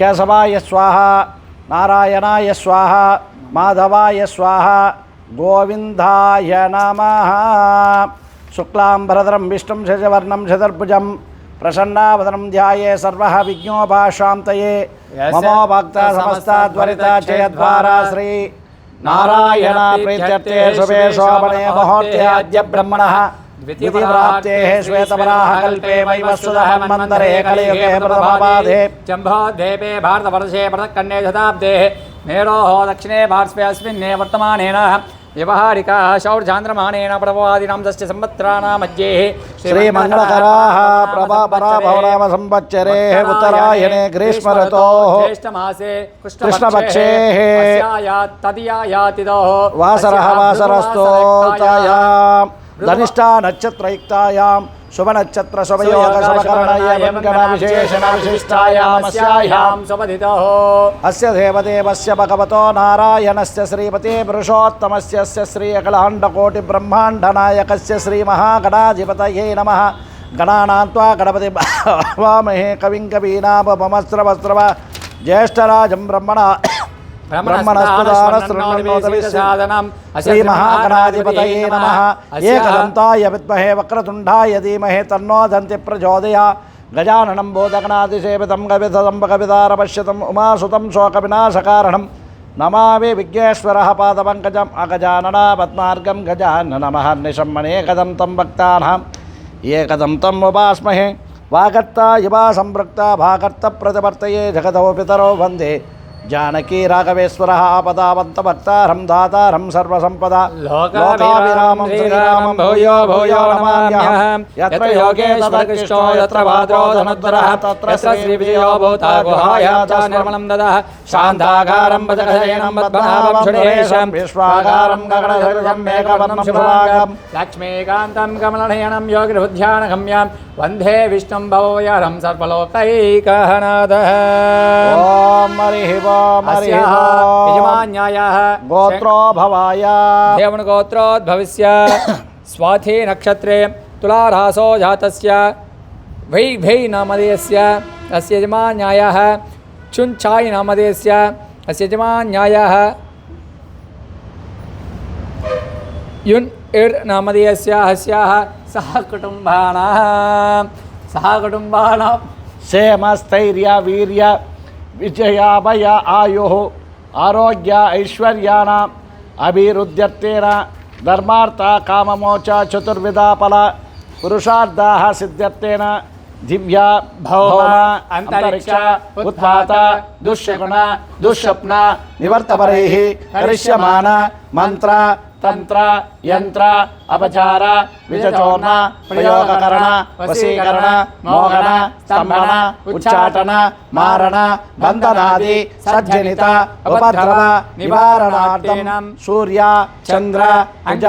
కేశవాయ స్వాహ, నారాయణాయ స్వాహ, మాధవాయ స్వాహ, గోవిందాయ నమః. శుక్లాంబరధరం విష్ణుం శశివర్ణం చతుర్భుజం ప్రసన్నావదనం ధ్యాయే సర్వః విఘ్నోపశాంతయే. మమో భక్త సమస్తాద్వరిత జయద్వారా శ్రీ నారాయణ ప్రీత్యర్థే శుభే శోభనే ముహూర్తే అద్య బ్రహ్మణః ద్వితీయప్రాప్తే శ్వేతవరాహ కల్పే వైవస్వతః మన్వంతరే కలియుగే ప్రథమాపాదే జంభో ద్వీపే భారతవర్షే ప్రథక్కన్నే శతాబ్దే మేరోः దక్షిణే పార్శ్वे अस्मिन्ने वर्तमानेन व्यवहारिकाः शौर्यान्द्रमाणेन प्रभवादिनां दस्य संवत्सराणां मध्ये श्रीमङ्गलकराः प्रभापराभवनाम संवत्सरेः उत्तरायणे ग्रीष्मऋतोः ज्येष्ठमासे कृष्णपक्षे तदीयायातिथोः वासरः वासरस्तोतायां धनिष्ठा नक्षत्रयुक्तायां शुभनक्षत्र शुभयोग शुभकरणं गणविशेषण विशिष्टायामस्यायां शुभदितोः अस्य देवदेवस्य भगवतो नारायणस्य श्रीपते पुरुषोत्तमस्य श्री अखिलाण्डकोटि ब्रह्माण्डनायकस्य श्रीमहागणाधिपतये नमः. गणानां त्वा गणपति वामहे कविं कवीनापमस्त्रवस्त्रव ज्येष्ठराजं ब्रह्मणा श्रीमहागणाधिपतये नमः. एकदन्ताय विद्महे वक्रतुण्डाय धीमहि तन्नो दन्ति प्रचोदयात्. गजाननं भूतगणाधिसेवितं कवितारपश्यतम् उमासुतं शोकविनाशकारणं नमामि विघ्नेश्वरः पादपङ्कजम् अगजानना पद्मार्गं गजाननमः निशम्मनेकदं तं भक्तानाम् एकदं तम् उपास्महे. वागर्ता युवा संवृक्ता भागर्तप्रतिवर्तये जगतो पितरो वन्दे जानकी राघवेश्वरः आपदावन्तभक्तारं दातारं सर्वसम्पदा लोकाभिरामं श्रीरामं भूयो भूयो नमाम्यहं. यत्र योगेश्वर कृष्णो यत्र भाद्रो धनुर्धरः तत्र श्रीविजयो भूता गुहायां निर्मलं ददः. शान्ताकारं भजगशयनं पद्मनाभं सुरेशं विश्वाकारं गगनसदृशं मेघवर्णं शुभांगं लक्ष्मीकान्तं कमलनयनं योगिर्बुद्ध्यानगम्यं वन्दे विष्णुं भवभयहरं सर्वलोकैकनाथः. ओम हरिः यजमान्यायाः गोत्रो भवाय देवन गोत्रोद्भवस्य स्वाति नक्षत्रे तुलारासो जातस्य वै भै नामधेयस्य अस्य यजमान्यायाः चुञ्चायि नामधेयस्य अस्य यजमान्यायाः युन् इर् नामधेयस्य अस्याः सहकुटुम्बानां क्षेमस्थैर्य वीर्य विजयाभय आयुः आरोग्य ऐश्वर्याणाम् अभिवृद्ध्यर्थेन धर्मार्थ काममोक्ष चतुर्विधा फल पुरुषार्थाः सिद्ध्यर्थेन दिव्या भौम अंतरिक्ष उत्पात दुष्यगुण दुःस्वप्न निवर्तपरैः करिष्यमान मंत्र तंत्र यंत्र अपचार विचचोर्ण प्रयोगकरण वशीकरण मोहन स्तंभन उच्चाटन मारण बंधनादि सज्जनित उपद्रव निवारणार्थं सूर्य चंद्र कुज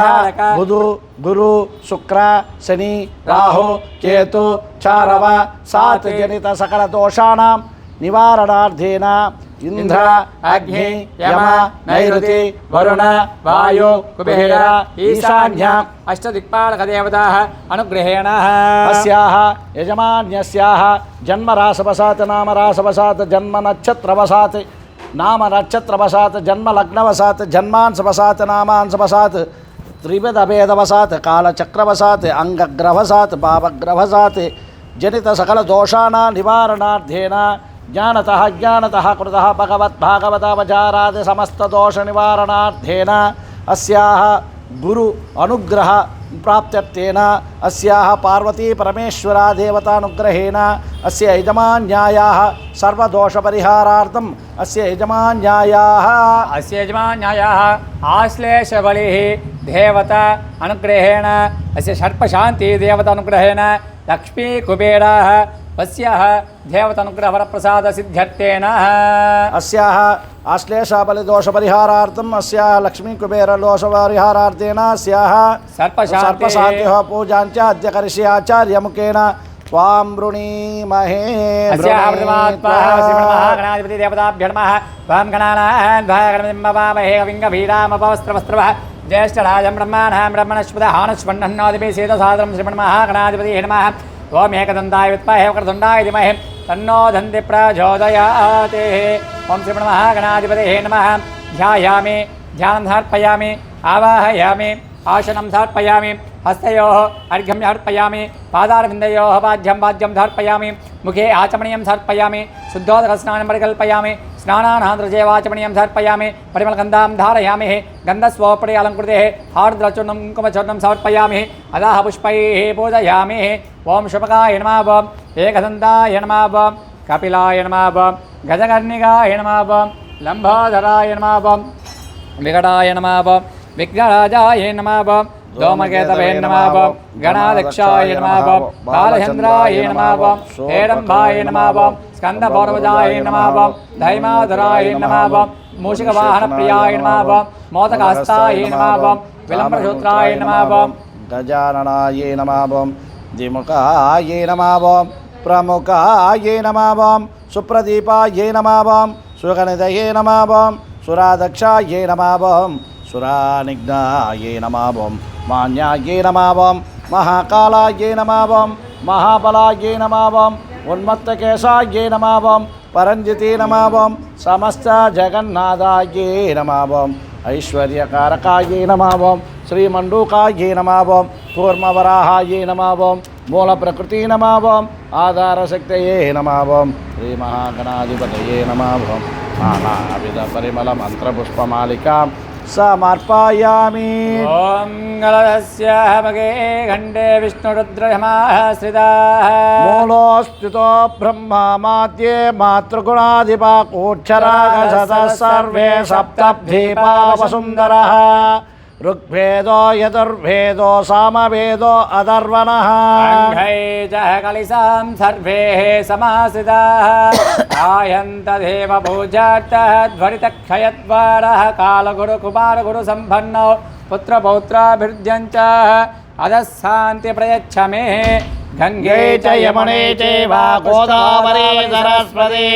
बुध गुरु शुक्र शनि राहु केतु चारव सात जनित सकल दोषाणां निवारणार्थेन इंद्र अग्नि यम नैऋति वरुण वायु कुबेर ईशान्य अष्टदिक्पालकदेवताः अनुग्रहेण अस्याः यजमान्यस्याः जन्मराशवशात् नामराशवशात् जन्म नक्षत्रवशात् नाम नक्षत्रवशात् जन्म लग्नवशात् जन्मांशवशात् नामांशवशात् त्रिविधभेदवशात् कालचक्रवशात् अंगग्रहवशात् भावग्रहवशात् जनित सकल दोषाणां निवारणार्थेन ज्ञानतः ज्ञानतः कृतः भगवद्भागवतावचारादि समस्त दोष निवारणार्थेन अस्याः गुरु अनुग्रह प्राप्त्यर्थेन अस्याः पार्वती परमेश्वरा देवतानुग्रहेण अस्य यजमान्यायाः सर्वदोषपरिहारार्थम् अस्य यजमान्यायाः आश्लेषबलिः देवता अनुग्रहेण अस्य सर्पशान्ति देवता अनुग्रहेण लक्ष्मी कुबेराः अस्याः देवतानुग्रहवरप्रसाद सिद्ध्यर्थेन अस्याः आश्लेषबलिदोषपरिहारार्थम् अस्याः लक्ष्मी कुबेर दोषपरिहारार्थेन अस्याः सर्पशान्तिः पूजाञ्च अद्य करिष्ये आचार्यमुखेन त्वां वृणीमहे. अस्याः श्रीमन्महागणाधिपति देवताभ्यो नमः. त्वां गणानां भागणमहे कविङ्गभीरामपवस्त्रवस्त्रवः ज्येष्ठराजं ब्रह्माणां ब्रह्मणस्पदः आनस्पन्नन्नादिभिः सेदसादरं श्रीमन्महागणाधिपतिः नमः. ओम एकदन्ताय विद्महे वक्रतुण्डाय धीमहि तन्नो दन्ति प्रचोदयात्। ओं श्रीमन्महागणाधिपतये नमः। ध्यायामि, ध्यानं समर्पयामि, आवाहयामि, आसनं समर्पयामि, हस्तयोः अर्घ्यं समर्पयामि, पादारविन्दयोः पाद्यं समर्पयामि, मुखे आचमनीयं समर्पयामि, शुद्धोदकस्नानं परिकल्पयामि, स्नानानन्तरजेवाचमनीयं समर्पयामि, परिमलगन्धां धारयामि, गन्धस्वोपरि अलङ्कृतेः हार्द्रचूर्णं कुङ्कुमचूर्णं समर्पयामि, अधः पुष्पैः पूजयामि। ओं शुभकाय नमः, ओं एकदन्ताय नमः, ओं कपिलाय नमः, ओं गजकर्णिकाय नमः, ओं लम्बोदराय नमः, ओं विकटाय नमः, ओं विघ्नराजाय नमः, ओं धूमकेतवे नमः, ओं गणाध्यक्षाय नमः, ओं बालचन्द्राय नमः, ओं हेरम्बाय नमः, ओं स्कन्दपौर्वजाय नमः, ओं धैमाधुराय नमः, ओं मूषिकवाहनप्रियाय नमः, ओं मोदकहस्ताय नमः, ओं विलम्बसूत्राय नमः, ओं गजाननाय नमः, ओं द्विमुखाय नमः, ओं प्रमुखाय नमः, ओं सुप्रदीपाय नमः, ओं सुगणितये नमः, ओं सुरादक्षाय नमः, ओं सुरानिघ्नाय नमः, ओं मान्याय नमः, ओं महाकालाय नमः, ओं महाबलाय नमः, ओं उन्मत्तकेशाय नमः, ओं परञ्जिते नमः, ओं समस्त जगन्नाथाय नमः, ओं ऐश्वर्यकारकाय नमः, ओं श्रीमण्डूकाय नमः, ओं कूर्मवराहाय नमः, ओं मूलप्रकृति नमः, ओं आधारशक्तये नमः, ओं श्रीमहागणाधिपतये नमः, ओं नानाविधपरिमलमन्त्रपुष्पमालिकां समर्पयामि। ओं गलदस्य भगे खण्डे विष्णुरुद्रमाश्रिताः मूलोऽस्थितो ब्रह्मा माद्ये मातृगुणाधिपाकोच्छरागशतः सर्वे सप्तभ्रीपा वसुन्धरः ऋग्वेदो यजुर्वेदो सामवेदो अथर्वणः अङ्घै च कलिसां सर्वे समाश्रिताः आयन्तदेव पूजार्थः ध्वरितक्षयद्वारः कालगुरुकुमारगुरुसम्पन्नौ पुत्रपौत्राभिर्ध्यञ्च अधः शान्ति प्रयच्छ मे गङ्गे च यमुने चैव गोदावरी सरस्वती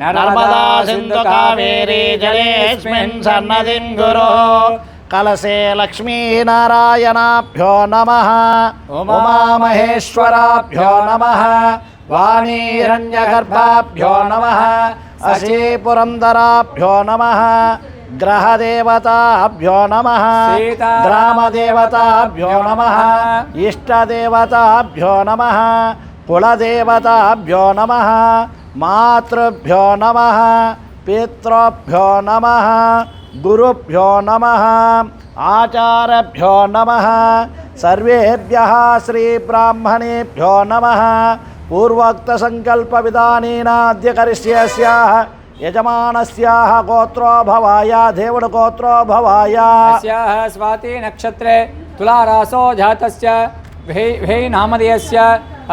नर्मदा सिन्धु कावेरी जलेऽस्मिन् सन्नदिं गुरो कलशे लक्ष्मीनारायणाभ्यो नमः उमामहेश्वराभ्यो नमः वाणीरण्यगर्भाभ्यो नमः अशीपुरन्दराभ्यो नमः ग्रहदेवताभ्यो नमः ग्रामदेवताभ्यो नमः इष्टदेवताभ्यो नमः कुलदेवताभ्यो नमः मातृभ्यो नमः पितृभ्यो नमः गुरुभ्यो नमः आचार्यभ्यो नमः सर्वेभ्यः श्रीब्राह्मणेभ्यो नमः पूर्वोक्तसङ्कल्पविधानेन अद्य करिष्यस्याः यजमानस्याः गोत्रो भवाय దేవుడు गोत्रो भवाय अस्याः स्वाति नक्षत्रे तुलारासो जातस्य वै नामधेयस्य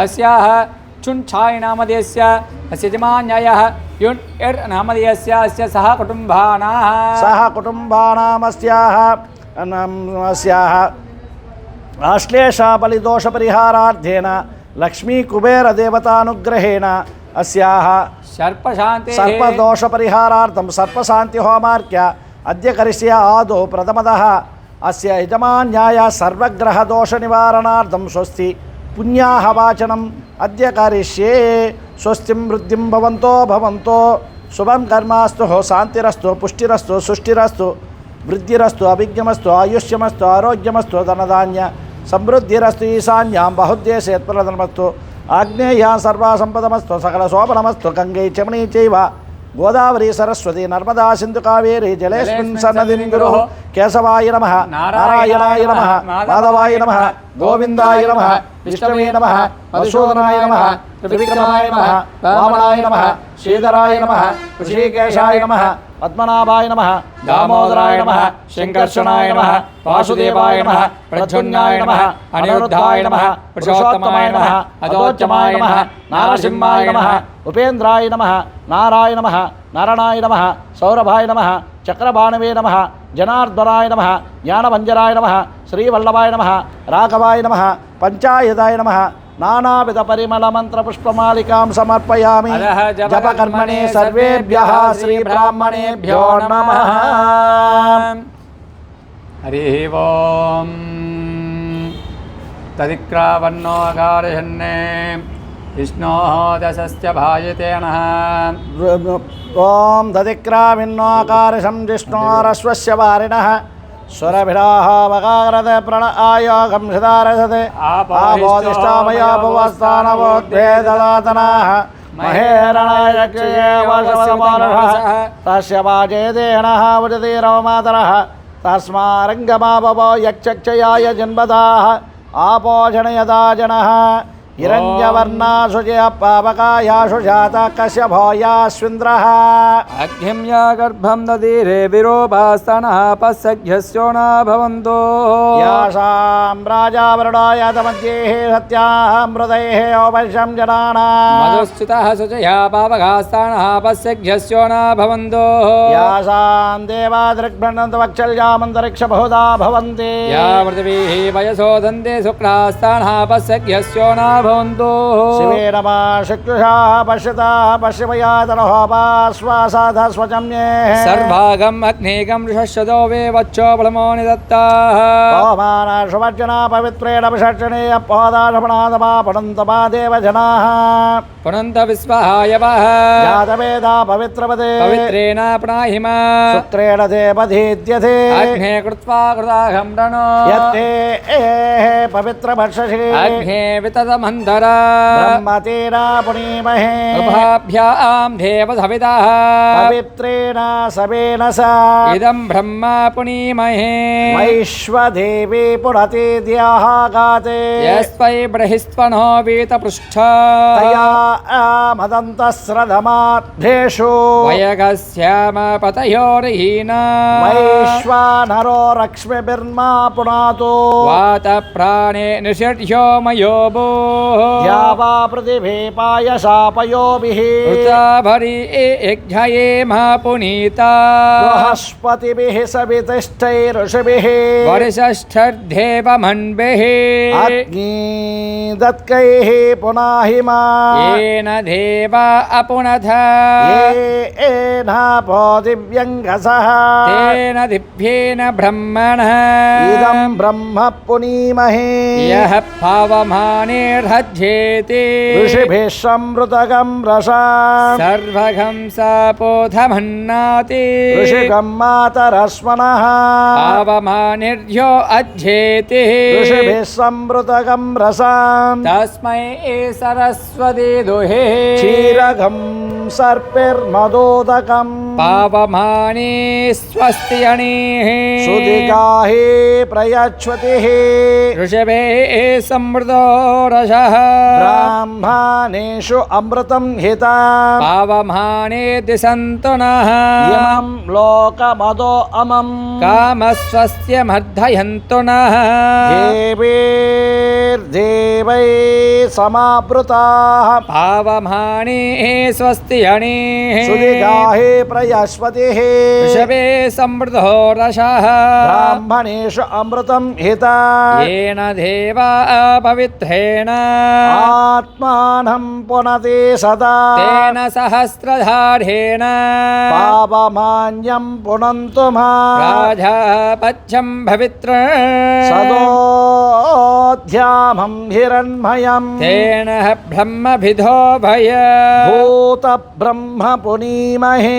अस्याः चुञ्छाय नामधेयस्य अस्य यजमान्यायः युण् एर् नामधेयस्य अस्य सह कुटुम्बानामस्याः आश्लेषबलिदोषपरिहारार्थेन लक्ष्मीकुबेरदेवतानुग्रहेण अस्याः सर्पदोषपरिहारार्थं सर्पशान्तिहोमार्क्य अद्य करिष्ये आदौ प्रथमतः अस्य यजमान्याय सर्वग्रहदोषनिवारणार्थं स्वस्ति पुण्याः वाचनम् अद्य करिष्ये स्वस्तिं वृद्धिं भवन्तो शुभं कर्मास्तु शान्तिरस्तु पुष्टिरस्तु सुष्टिरस्तु वृद्धिरस्तु अभिज्ञमस्तु आयुष्यमस्तु आरोग्यमस्तु धनधान्य समृद्धिरस्तु ईशान्यां बहुद्देशेत्प्रदमस्तु आग्नेयां सर्वासम्पदमस्तु सकलशोभनमस्तु गङ्गे चमनी चैव गोदावरी सरस्वती नर्मदा सिन्धु कावेरी जलेऽस्मिन् सन्निधिं गुरुः केशवाय नमः नारायणाय नमः माधवाय नमः गोविन्दाय नमः विष्णवे नमः मधुसूदनाय नमः त्रिविक्रमाय नमः वामनाय नमः श्रीधराय नमः ऋषिकेशाय नमः पद्मनाभाय नमः दामोदराय नमः शङ्कर्षणाय नमः वासुदेवाय नमः प्रद्युम्नाय नमः अनिरुद्धाय नमः पुरुषोत्तमाय नमः अधोत्तमाय नमः नारसिंहाय नमः उपेन्द्राय नमः नाराय नमः नारायणाय नमः सौरभाय नमः चक्रभाणवे नमः जनार्दनाय नमः ज्ञानभञ्जराय नमः श्रीवल्लभाय नमः राघवाय नमः पञ्चायताय नमः नानाविधपरिमलमन्त्रपुष्पमालिकां समर्पयामि जपकर्मणे सर्वेभ्यः श्रीब्राह्मणेभ्यो नमः। हरिः ओं तदिक्रावन्नो अगारहन्ने विष्णोः दशस्य भायतेनः ॐ दधिक्रामिन्नोकारशं जिष्णोरश्वस्य वारिणः स्वरभिराः वगारद प्रण आयोगं सदारसते आपोदिष्टामयोपवस्थानवोद्भे ददातनाः महेरणायक्षये वशवसमानः तस्य वाजे देहनः वजतिरवमातरः तस्मारङ्गमापवो यक्षक्षयाय जन्मदाः आपोषणयदा जनः हिरण्यवर्णाशुजय पावकायाशु जाता कश्यपो यास्विन्द्रः अग्निं या गर्भं ददीरे विरोपास्तनः पश्यघ्यस्यो न भवन्तो यासां राजावरुणाय तमध्येः सत्याः मृदैः औपश्यं जनानां मधुश्चितः शुचया पावकास्तानः पश्यघ्यस्यो न भवन्तो यासां देवा दृग्भ्रन्दन्तवक्षल्यामन्तरिक्षबहुधा भवन्ति या पृथिवीः वयसो दन्ते शुक्रास्तानः पश्यघ्यस्यो न भवन्तो शिवे नमः शुक्रुषा पश्यता पश्यमयातनहोपाश्वासाधः स्वजम्येः सर्वागम् अग्नेगं ऋषश्चदो वे वच्चो बलमो निदत्ताः पवमानाशुवर्जना पवित्रेण विषर्जने अपोदाशपणादमा पठन्तमा देवजनाः पुनन्त विश्वाहायवः जातवेदा पवित्रपदे पवित्रेण पुनाहिमा शुक्रेण देवधीद्यते अग्ने कृत्वा कृताहं रणो यत्ते पवित्रभर्षसि अग्ने विततमन्धरा ब्रह्मतेन पुनीमहे उभाभ्यां देवसवितः पवित्रेण सवेन स इदं ब्रह्मा पुनीमहे वैश्वदेवी पुनति द्याः गाते यस्मै बृहिस्त्वनो वीतपृष्ठ तया मदन्तस्रधमाद्भेषु वयगस्याम पतयोर्हीना वैश्वानरो लक्ष्मीभिर्मा पुनातु वातप्राणे निषड्यो मयोभो द्यावा पृथिवी पायशापयोभिः ऋताभरी यज्ञये मा पुनीता बृहस्पतिभिः सवितिष्ठैऋषिभिः वर्षष्ठर्देवमन्भिः अग्निदत्कैः पुनाहिमा येन देवा अपुनथ येनापो दिव्यङ्गसः तेन दिव्येन ब्रह्मणः इदं ब्रह्म पुनीमहे यः पावमानेर्हज्येते ऋषिभिः समृतगं रसाम् सर्वघं सापोधमन्नाति ऋषिगं मातरस्वनः पावमानिर्यो अध्येते ऋषिभिः समृतगं रसाम् तस्मै सरस्वती दुहे क्षीरगं सर्पिर्मदोदकम् पावमाने स्वस्ति अणिः सुदिगाहे प्रयच्छतिः ऋषभे समृद्धो रसः ब्राह्मणेषु अमृतं हिता पावमाने दिशन्तु नः इमं लोकमदो अमं कामस्वस्य मर्धयन्तु नः देवैर्देवैः समावृताः पावमाने स्वस्ति अणिः सुदिगाहे प्रयस्पतिः ऋषभे समृद्धो रसः ब्राह्मणेषु अमृतं हिता येन देवा पवित्रेण आत्मानं पुनते सदा तेन सहस्रधारेण पापमान्यं पुनन्तु मा राजापत्यं पवित्र सदोऽध्यामं हिरण्मयम् तेन ब्रह्मभिधो भय भूतब्रह्म पुनीमहे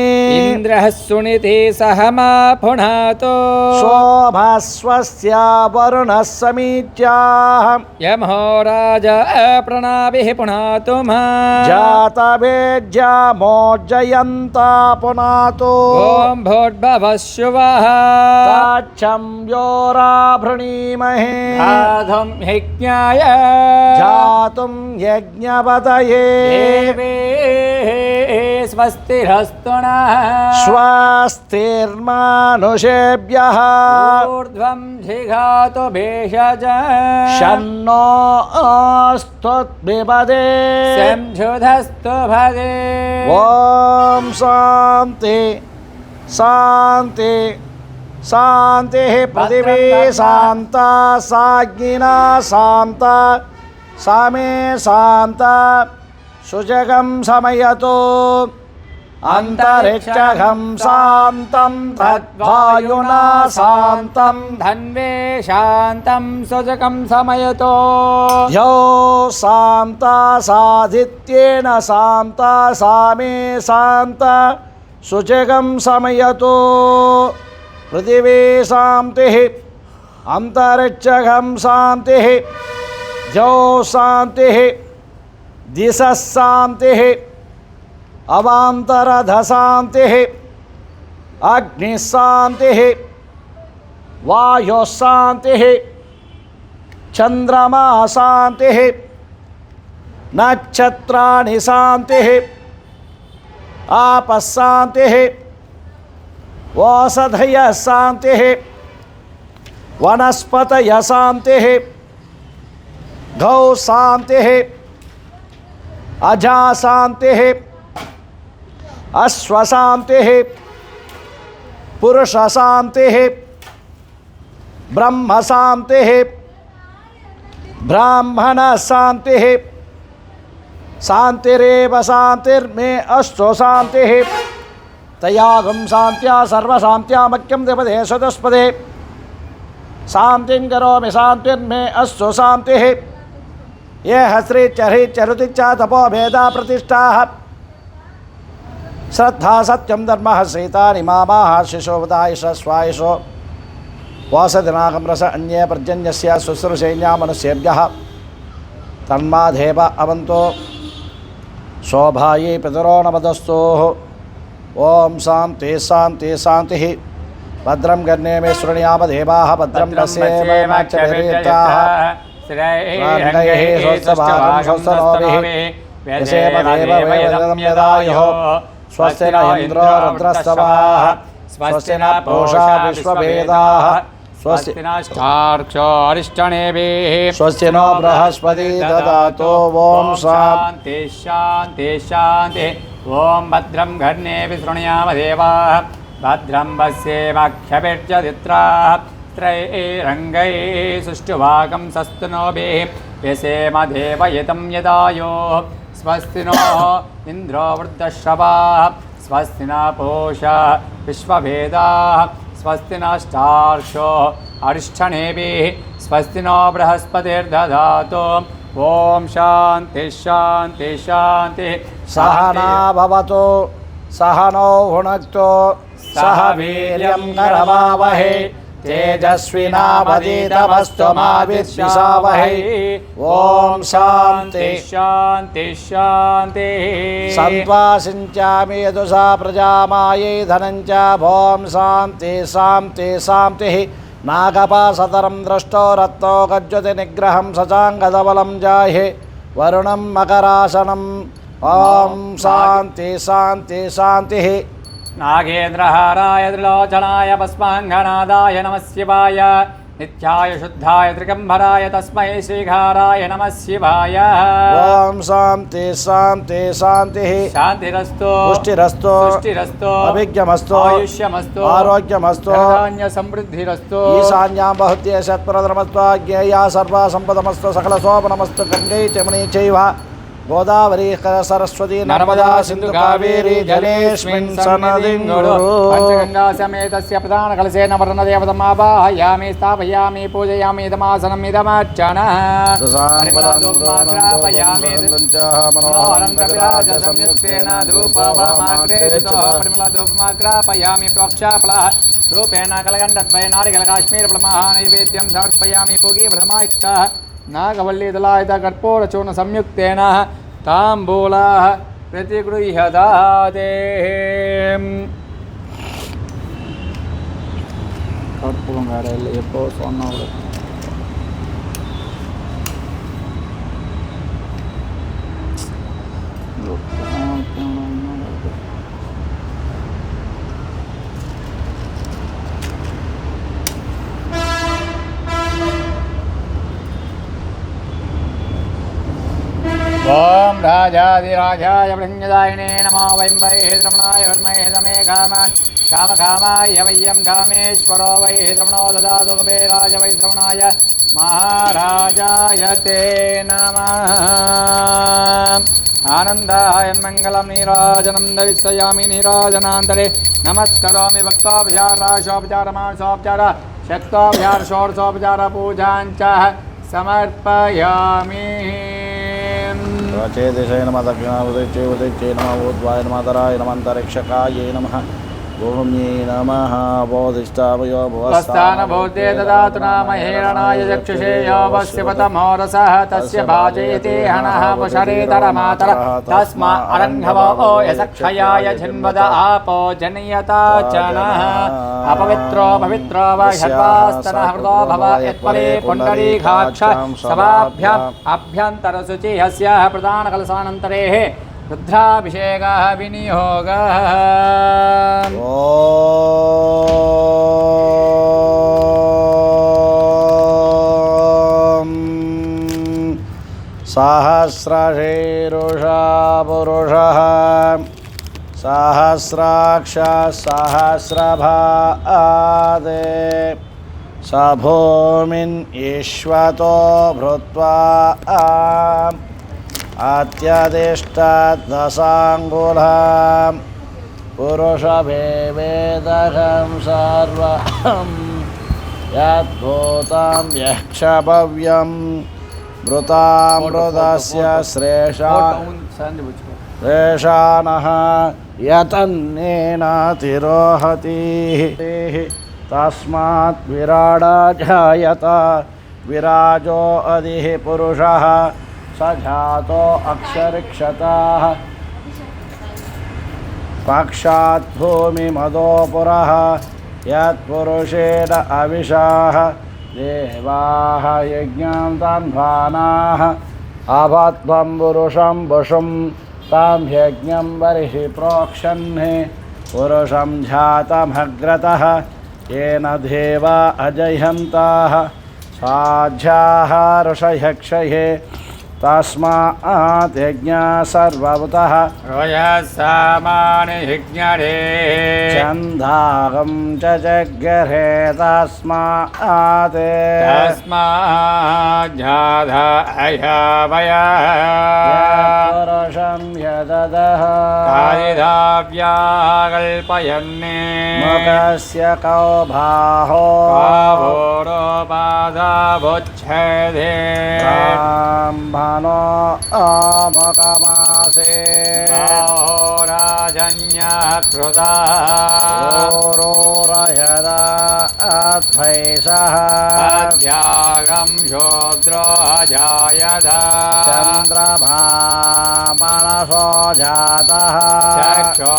इन्द्रः सुनिति सह मा पुनातो शोभस्वस्य वरुणः समीच्याः यमो राजा प्रणाभिः पुनातु मा जातवेज्यामोज्जयन्ता पुनातु ॐ भोर्भवः शुभः ताच्छं योराभृणीमहे साधुं यज्ञाय जातुं यज्ञपतये देवे स्वस्तिरस्तु नः स्वस्तिर्मानुषेभ्यः ऊर्ध्वं जिघातु भेषज शन्नो स्तुद्भिपदे संशुधस्तु भगे ॐ शान्ति शान्ति शान्तिः पृथिवी शान्ता साग्निना शान्ता सामे शान्ता सुजगं समयतु अंतरिक्षगं शान्तं तद्वायुना शान्तं धन्वे शान्तं सुजकं समयतो ह्यो शान्ता साधित्येन शान्ता सामे शान्ता सुजगं समयतो पृथिवी शान्तिः अंतरिक्षगं शान्तिः ह्यो शान्तिः दिशः शान्तिः अवान्तरधशान्तिः अग्निशान्तिः वायुशान्तिः चन्द्रमा शान्तिः नक्षत्राणि शान्तिः आपशान्तिः ओषधयः शान्तिः वनस्पतयः शान्तिः गौ शान्तिः अजा शान्तिः अश्वशान्तिः पुरुषशान्तिः ब्रह्मशान्तिः ब्राह्मणशान्तिः शान्तिरेव शान्तिर्मे अस्तु शान्तिः तयागं शान्त्या सर्वशान्त्या मह्यं देवते सदस्पदे शान्तिं करोमि शान्तिर्मे अस्तु शान्तिः ये हस्रीचरुतिच्च तपो भेदा प्रतिष्ठाः श्रद्धा सत्यं धर्मः सीतानि मामाः शिशोवदायश स्वायशो वासदिनागं रस अन्ये पर्जन्यस्य शुश्रूषेण्या मनुष्येभ्यः तन्मादेव अवन्तो शोभायै पितरो नमदस्तुः ओम शान्ति शान्ति शान्तिः भद्रं कर्णे मे शृणुयाम देवाः भद्रं पश्येमाक्षभिर्यताः रङ्गैः स्वस्तभागं स्वस्तनोभिः व्यसेमदेव वैवदं यदायुः स्वस्ति न इन्द्रो रुद्रस्तवाः स्वस्ति न पूषा विश्ववेदाः स्वस्ति नष्टार्क्षो अरिष्टनेभिः स्वस्ति नो बृहस्पति ददातु ओम शान्ति शान्ति शान्ति ॐ भद्रं कर्णेभिः शृणुयाम देवाः भद्रं पश्येमाक्षभिर्यजत्राः त्रैरङ्गैः सुष्ठुभागं सस्तनोभिः व्यसेम देवयतं यदायुः स्वस्ति नो इन्द्रो वृद्धश्रवाः स्वस्ति न पूषा विश्ववेदाः स्वस्ति नष्टार्क्षो अरिष्टनेभिः स्वस्ति नो बृहस्पतिर्दधातु ओम शान्ति शान्ति शान्ति सहना भवतु सहनौ भुनक्तु सह वीर्यं करवावहै तेजस्विनावधीतमस्तु मा विद्विषावहै ओम शान्ति शान्ति शान्ति सन्त्वा सिञ्चामि यदुषा प्रजामायै धनञ्च भों शान्ति शान्ति शान्तिः नागपासतरं दृष्टो रत्तो गज्जति निग्रहं सचाङ्गदबलं जाहे वरुणं मकरासनम् ॐ शान्ति शान्ति शान्तिः नागेन्द्रहाराय त्रिलोचनाय भस्माङ्गनादाय नमः शिवाय नित्याय शुद्धाय त्रिगम्भराय तस्मै श्रीघाराय नमः शिवाय ओम शांति शांति शांतिः शान्तिरस्तु पुष्टिरस्तु पुष्टिरस्तु अभिज्ञमस्तु आयुष्यमस्तु आरोग्यमस्तु धनधान्य समृद्धिरस्तु ईशान्यां बहुद्ये सत्प्रधर्मत्वा ज्ञेया सर्वा सम्पदमस्तु सकलशोभनमस्तु गङ्गै चमनी चैव गोदावरी सरस्वती नर्मदा सिन्धु कावेरी जलेऽस्मिन् सन्निधिं कुरु पंचगंगा समेतस्य प्रधानकलशेन वर्णदेवतम् आवाहयामि स्थापयामि पूजयामि इदमासनम् इदमर्चनः परिमलधूपमाग्रापयामि मनोहरं कपिराजसंयुक्तेन धूपमाग्रेषितो परिमलधूपमाग्रापयामि प्रोक्षाफलः रूपेण कलगण्डद्वय नारिकेलकाश्मीरफलमाः नैवेद्यं समर्पयामि पूगीफलमायुक्तः नागवल्लीदलायित कर्पूरचूर्ण संयुक्तेन ताम्बूलाः प्रतिगृह्यताते कर्पूरं गाडयल्ल एप्पो सोन्नवळु ओम राजाधिराजाय ब्रह्मदायिने नमो वयं वै द्रमणाय वर्महे दमे कामान् कामकामाय वयं कामेश्वरो वै द्रमणो ददातु कपेराज वै श्रवणाय महाराजाय ते नमः आनन्दायन्मङ्गलं नीराजनं दर्शयामि नीराजनान्तरे नमस्करोमि भक्तोपचाराशोपचारमानसोपचार शक्तोपचार पूजाञ्च समर्पयामि। चेदिशय नमः दक्षिणावृत्यै नमः ऊर्ध्वाय नमः अधराय नमः अन्तरिक्षकाय नमः भूम्यै नमः बोधिष्ठावयो भुवस्थानभूते ददातु नाम हेरणाय चक्षुषे यो वस्यपतमोरसः तस्य भाजयते हनः वशरेतरमातर तस्मा अरण्यवो यशक्षयाय झन्वद आपो जनयता जनः अपवित्रो पवित्रो वह्यत्वास्तनः हृदो भव यत्परे पुण्डरीकाक्ष सभाभ्याम् अभ्यन्तरशुचिः अस्याः प्रधानकलशानन्तरेः रुद्राभिषेकः विनियोगः। ॐ सहस्रशीरुषा पुरुषः सहस्राक्ष सहस्रभादे स भूमिन् ईश्वतो भूत्वा अत्यदिष्टादशाङ्गुलां पुरुषभेवेदहं सर्वं यद्भूतं यक्षभव्यं मृतामृतस्य श्रेषानः यतन्नेनातिरोहति तस्मात् विराडाजायत विराजो अधिः पुरुषः स जातो अक्षरिक्षताः पक्षात् भूमिमदो पुरः यत्पुरुषेण अविशाः देवाः यज्ञां तन्वानाः अभद्वं पुरुषं वशुं तां यज्ञं बर्हि प्रोक्षन् पुरुषं जातमग्रतः येन देवा अजयन्ताः साध्याः ऋषयक्षये तस्मात् यज्ञा सर्वभूतः रोयसामानि यज्ञरे छन्दागं च जग्गरे तस्मात् जाधायवयः पुरुषं यददः कालिदाव्याकल्पयन्ने मुखस्य कौ बाहो कावोरोपादावुच्छेदे ब्राह्मणो अमुकमासे राजन्यः कृतः ओरोरयदा अद्वैषः त्यागं शूद्रो अजायत चन्द्रमा मनसो जातः चक्षो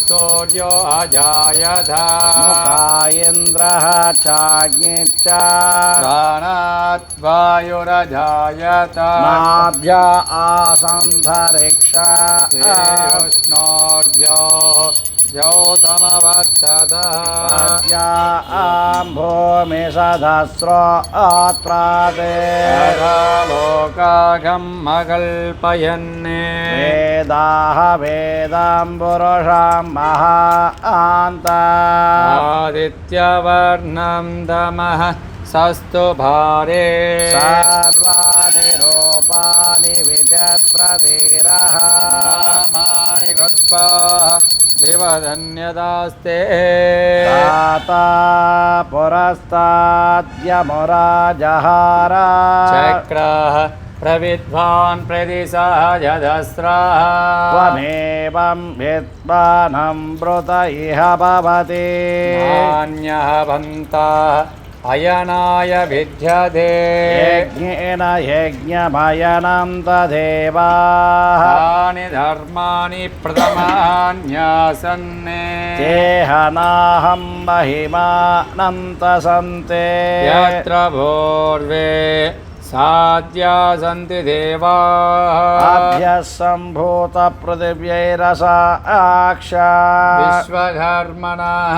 सूर्यो अजायत मुखा इन्द्रः चाग्निश्च प्राणात् वायुरजायत नाभ्य आसन्धरिक्षा उष्णोर्जो जो समवर्ततः अद्या भूमि सदस्रो अत्रादे लोकागम् अकल्पयन्ने वेदाः वेदां पुरुषं महान्ता आदित्यवर्णं तमः सस्तु भारे सर्वाणि रूपाणि विचित्रधीरः नामानि कृत्वा दिवधन्यदास्ते ताता पुरस्ताद्यमुराजहार चक्रः प्रविद्वान् प्रदिशः त्वमेवं विद्वानं मृत इह भवति नान्यः भन्ताः अयनाय विद्यते यज्ञेन यज्ञमयनं तदेवाः तानि धर्माणि प्रथमान्यासन्ने तेहनाहं महिमानन्तसन्ते यत्र पूर्वे साध्या सन्ति देवाः अभ्यः सम्भूतपृथिव्यैरसाक्षा विश्वकर्मणः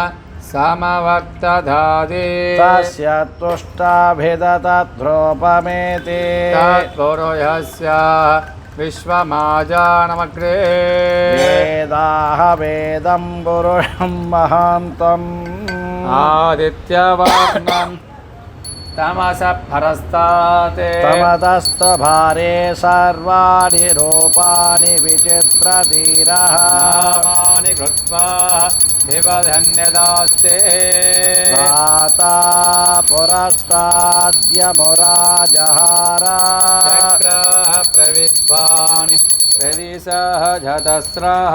समवर्तधाति तस्य तुष्टाभिदतद्रूपमेति तत्पुरुषस्य विश्वमाजानमग्रे वेदाः वेदं पुरुषं महान्तम् आदित्यवर्णं तमसः परस्तात् तमतस्तभारे सर्वाणि रूपाणि विचित्रधीरः नामानि कृत्वा विवधन्यदास्ते दाता पुरस्ताद्यमुराजहार चक्रः प्रविद्वान् प्रदिशः चतस्रः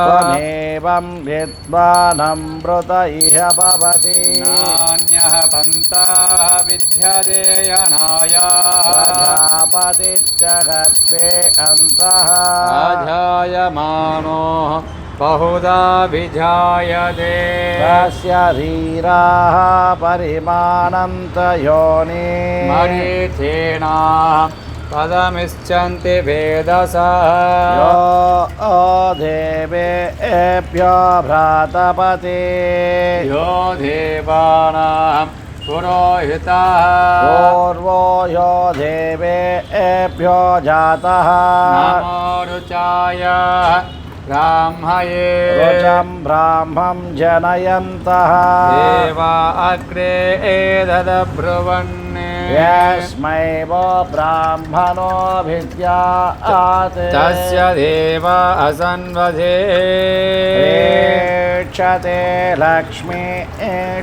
त्वमेवं विद्वानमृत इह भवति नान्यः पन्थः विद्यते अनाय प्रजापतिश्च गर्भे अन्तः अजायमानो बहुधा विजायते तस्य धीराः परिमाणन्तयोनि मरीचीना पदमिच्छन्ति वेदसः यो देवेभ्यो भ्रातपते यो देवानां पुरोहितः पूर्वो यो देवेभ्यो जातः नमो रुचाय ब्राह्मये रुचं ब्राह्मं जनयन्तः देवा अग्रे एतदब्रुवन् यस्मै वो ब्राह्मणो विद्यात् तस्य देव असन्वधे प्रेक्षते लक्ष्मी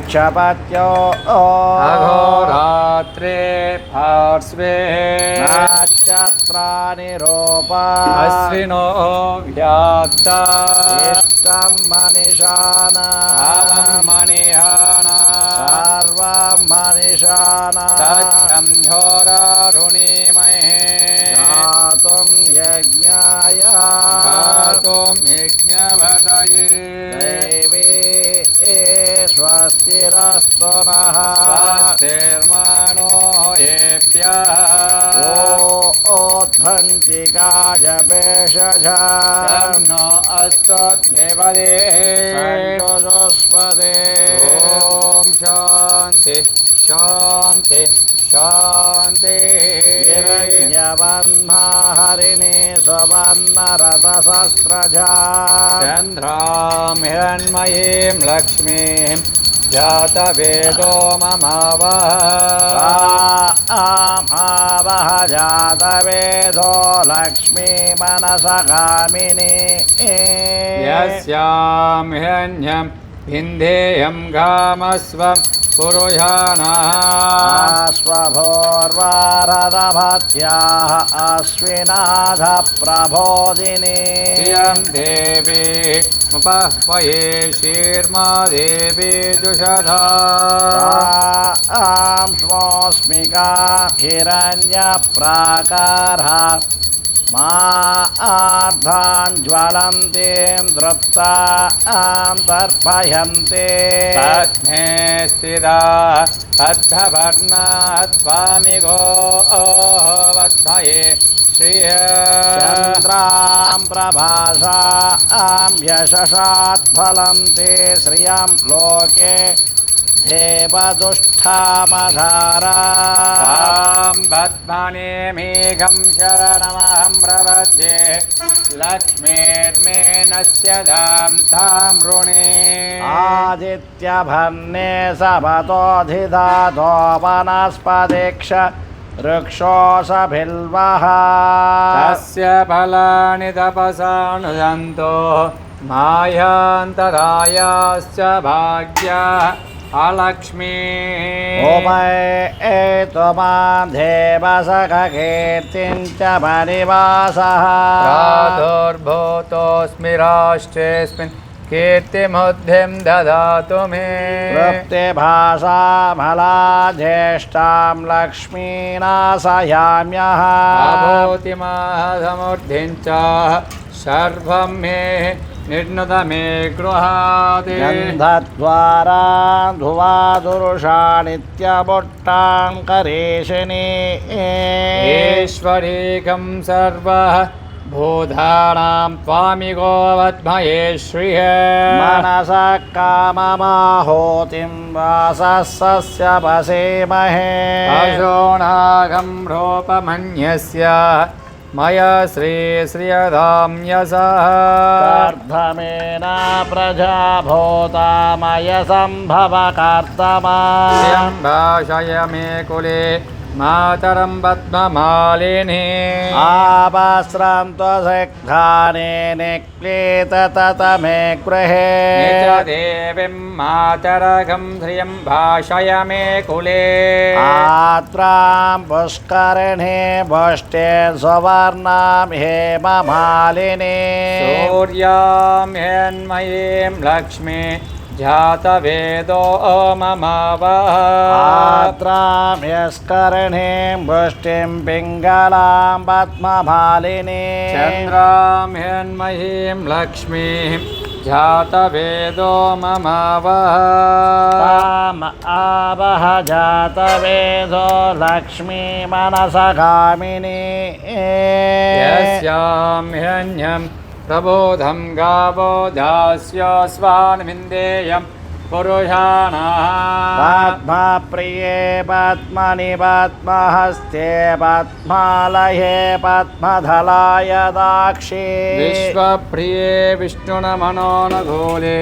क्षपत्यो अहोरात्रे पार्श्वे नक्षत्राणि रूपा अश्विनो व्याप्ता इष्टं मनिषाना मणिहाना सर्वं मनिषाना तच्छं ह्योरारुणीमहे गातुं यज्ञाय गातुं यज्ञवदये देवी स्वस्तिरस्तु नः स्वस्तिर्माणो येभ्यः ओत्भञ्चिका जपेशज नो अस्तुद्भिवदे सन्तोषस्पदे ॐ शान्ति शान्ति शान्ति हिरण्यवर्णा हरिणी सुवर्णरथसस्रजा चन्द्रां हिरण्मयीं लक्ष्मीं जातवेदो ममावः आवह जातवेदो लक्ष्मी मनसकामिनी यस्यां हिरण्यं विन्धेयं गामस्वं पुरुषाणाम् स्वभोर्वारदभत्याः अश्विनाथ प्रबोधिनी श्रियं देवी मुपह्वये शीर्मा देवी जुषधा स्मोऽस्मिका हिरण्यप्राकारः मार्धान् ज्वलन्तीं दृप्तां तर्पयन्ते पद्मे स्थिता बद्धवर्णा त्वामिगो वद्भये श्रिय चन्द्रां प्रभासां यशसात्फलन्ते श्रियं लोके देवदुष्टामधारा तां बद्मने मेघं शरणमहं प्रपद्ये लक्ष्मीर्मे नस्य धां तां ऋणे आदित्यभन्ने सपतोऽधिधातो वनस्पतिक्ष वृक्षोऽसभिल्वः तस्य फलानि तपसानुदन्तो मायान्तरायाश्च भाग्या अलक्ष्मी उभयेतुमा देवसखकीर्तिं च परिवासः प्रादुर्भूतोऽस्मि राष्ट्रेऽस्मिन् कीर्तिमुद्धिं ददातु मे तृप्तिभाषामला ज्येष्ठां लक्ष्मीनाशयाम्यः अभूतिमहासमुद्धिं च सर्वं मे निर्णुत मे गृहाति गन्धद्वारा धुवादुरुषानित्यमुट्टां करेशिनी ईश्वरीकं सर्वः भूतानां त्वामिगो वद्महे श्रिय मनसः काममाहोतिं वासस्य वसेमहे अशोणागं रूपमन्यस्य मया श्रियधां यशः कर्धमेन प्रजा भूतामय सम्भव कर्तमा श्रियं भाषय मे कुले मातरं पद्ममालिनी आपास्रं त्वसिग्धाने निक्लीत तत मे गृहे निजदेवीं मातरगं श्रियं भाषय मे कुले आत्रां पुष्करिणी पुष्टे सुवर्णां हेममालिनी सूर्यां हिरण्मयीं लक्ष्मी जातवेदो मम वः आत्रां यस्करिणीं पुष्टिं पिङ्गलां पद्ममालिनी चन्द्रां हिरण्मयीं लक्ष्मीं जातवेदो मम वः ताम आवह जातवेदो लक्ष्मी मनसगामिनी यस्यां हिरण्यं प्रबोधं गावो दास्यस्वान् विन्देयं पुरुषाणाम् पद्मप्रिये पद्मनि पद्महस्ते पद्मालये पद्मधलाय दाक्षी विश्वप्रिये विष्णुनमनोनुकूले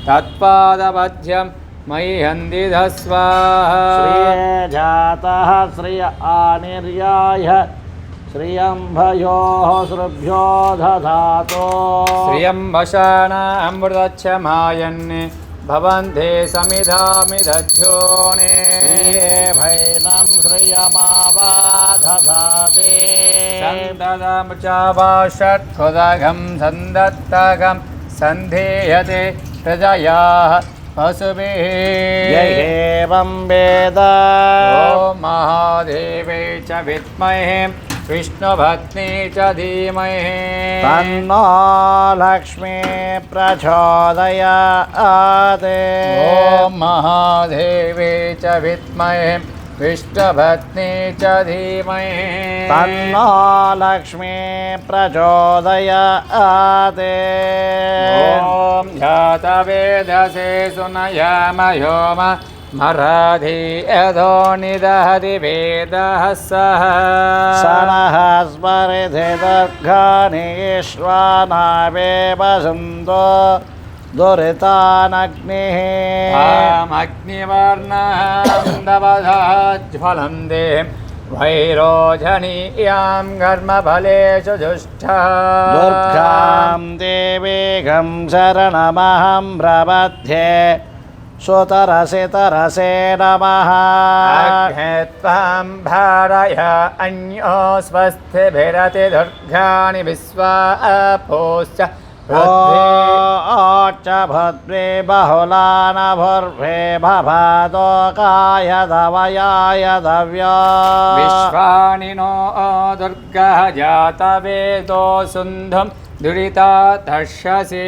तत्पादपद्यं मयि हन्दिधस्व श्रिये जातः श्रिय आनिर्याय श्रियम्भयोः श्रुभ्यो दधातु श्रियं वशानामृतच्छमायन् भवन्ते समिधामिदध्योने श्रिये भैनं श्रियमावादधाते सन्ददमुचावाषट्कृदघं सन्दत्तकं सन्धीयते प्रजयाः पशुभिः य एवं वेद ॐ महादेवे च विद्महे विष्णुभक्ति च धीमहि तन्नो लक्ष्मी प्रचोदयात् ॐ महादेवे च विद्महे विष्णुभक्ति च धीमहि तन्नो लक्ष्मी प्रचोदयात् ॐ जातवेदसे सुनयामयोम मराधी यदो निदहति वेदः सः सनः स्मरिधि दर्घानीश्वानावे वसन्तो दुरितानग्निः अग्निवर्णन्दवधाज्वलन्ते वैरोजनीयां कर्मफलेषु जुष्टः दुर्गां देवीगं शरणमहं प्रपद्ये सुतरसे तरसे नमः त्वां भारय अन्यो स्वस्तिभिरति दुर्गाणि विश्वापोश्च च भद्रे बहुलानभुर्भे भभातोकाय धवयाय धव्या विश्वानि नो दुर्गः जातवेदो सुन्धुं दुरिता तर्षसि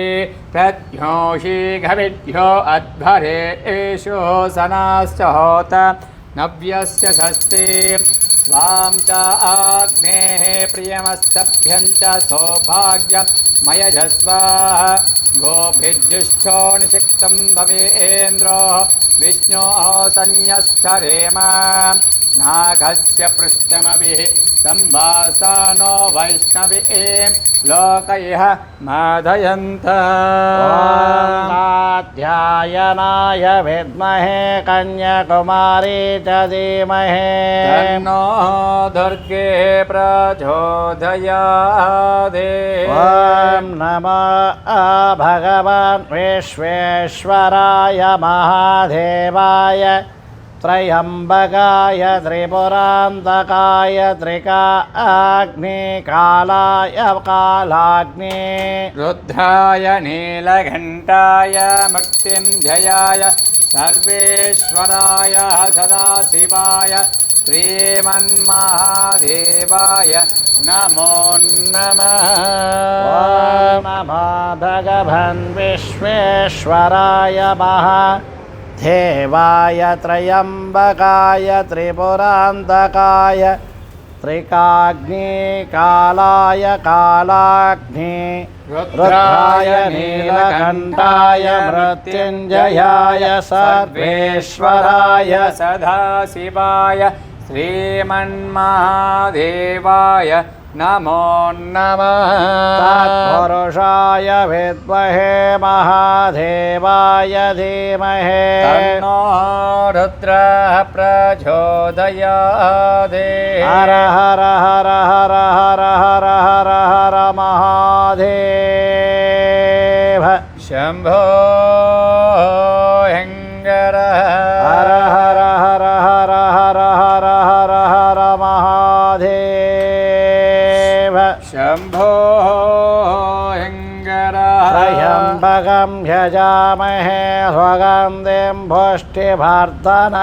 प्रज्ञोषि घविभ्यो अध्वरे एषो सनाश्च होत नव्यस्य षष्ठे स्वां च आग्नेः प्रियमस्तभ्यं च सौभाग्यं मयजस्व गोभिर्जुष्टो निषिक्तं भवेन्द्रो विष्णोः संयश्चरेम नागस्य पृष्ठमपि संवासानो वैष्णवी लोकैः मादयन्तः ध्यायनाय विद्महे कन्याकुमारी च धीमहि तन्नो दुर्गे प्रचोदयात् ॐ नमो भगवान् विश्वेश्वराय महादेवाय त्रयम्बकाय त्रिपुरान्तकाय त्रिकाग्निकालाय कालाग्नि रुद्राय नीलघण्टाय मृत्युञ्जयाय सर्वेश्वराय सदाशिवाय श्रीमन्महादेवाय नमो नमः ॐ नमो भगवन् विश्वेश्वराय महादेवाय त्रयम्बकाय त्रिपुरान्तकाय त्रिकाग्निकालाय कालाग्नि रुद्राय नीलकण्ठाय मृत्युञ्जयाय सर्वेश्वराय सदाशिवाय श्रीमन्महादेवाय नमो नमः तत्पुरुषाय विद्महे महादेवाय धीमहि तन्नो रुद्रः प्रचोदयात् हर हर हर हर हर हर हर हर महादेव शम्भो हर हर हर हर हर हर हर हर हर महादेव शम्भो त्र्यम्बकं यजामहे सुगन्धिं पुष्टिवर्धनम्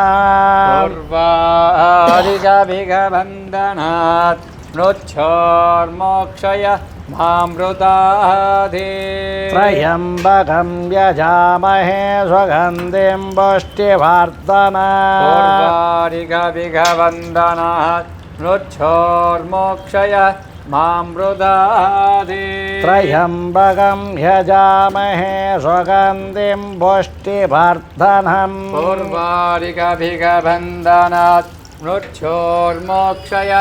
उर्वादिकभिगबन्धनात् मृच्छोर्मोक्षय मामृताधि त्र्यम्बकं यजामहे सुगन्धिं पुष्टिवर्धनम् उर्वादिकभिगबन्धनात् मृच्छोर्मोक्षय मामृताधि त्र्यम्बकं यजामहे सुगन्धिं पुष्टिवर्धनम् उर्वादिकभिगबन्धनात् मृच्छोर्मोक्षय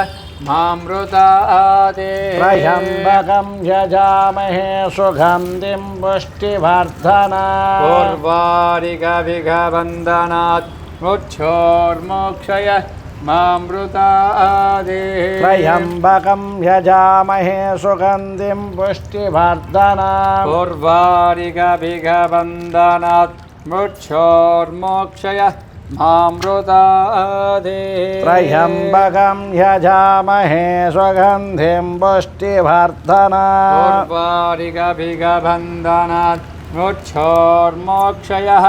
मामृताधि त्र्यम्बकं यजामहे सुगन्धिं पुष्टिवर्धनम् उर्वादिकभिगबन्धनात् मृच्छोर्मोक्षय मामृताधि त्र्यम्बकं यजामहे सुगन्धिं पुष्टिवर्धनम् उर्वादिकभिगबन्धनात् मृच्छोर्मोक्षय मामृताधि त्र्यम्बकं यजामहे सुगन्धिं पुष्टिवर्धनम् उर्वादिकभिगबन्धनात् मृच्छोर्मोक्षयः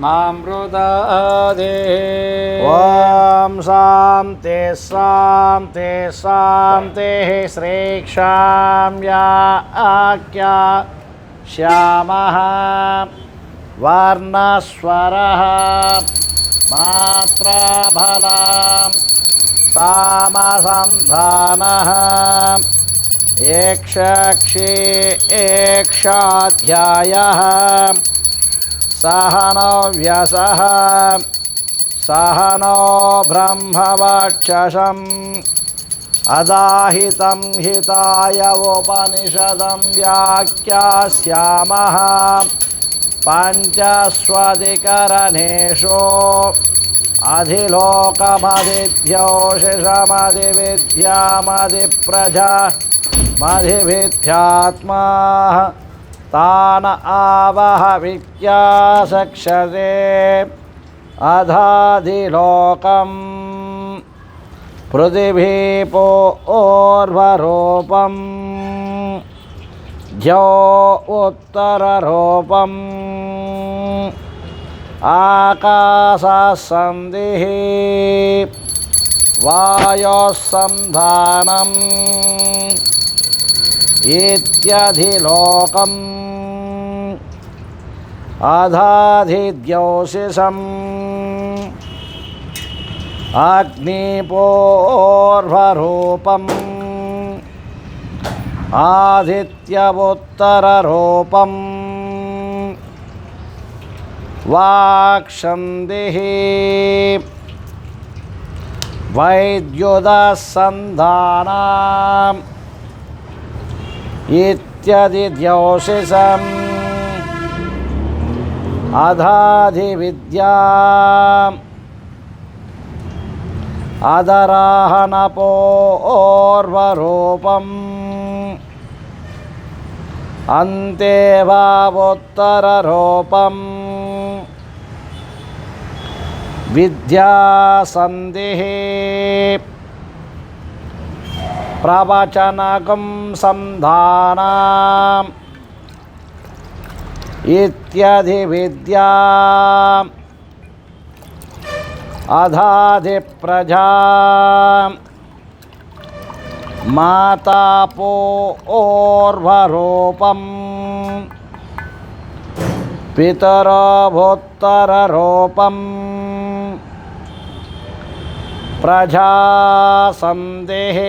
मामृताधि ॐ शान्ति शान्ति शान्तिः श्रीक्षाम्या आख्या श्यामः वर्णस्वरः मात्राफलं सामसन्धानः एकक्षी एकक्षाध्यायः सहनो व्यासः सहनो ब्रह्मवक्षसम् अदाहितं हिताय उपनिषदं व्याख्यास्यामः पञ्चस्वधिकरणेषु अधिलोकमधिध्योषिषमधिविद्यामधिप्रजा मधिविद्यात्मा तान आवह विद्यासक्षसे अधाधिलोकम् पृथिवीपोर्वरूपम् ज्यो उत्तररूपम् आकाशसन्धिः वायोस्सन्धानम् इत्यधिलोकम् अधाधिद्योषिषम् अग्निपूर्वरूपम् आदित्यवुत्तररूपम् वाक्सन्धिः वैद्युतसन्धानम् इत्यधिद्योषिषम् अधाधिविद्या अधराहनपोर्वरूपम् अन्तेवावुत्तररूपम् विद्यासन्धिः प्रवचनकं संधानम् इत्यधिविद्या अधाधिप्रजा मातापोर्वरूपम् पितरभोत्तररूपम् प्रजासन्धिः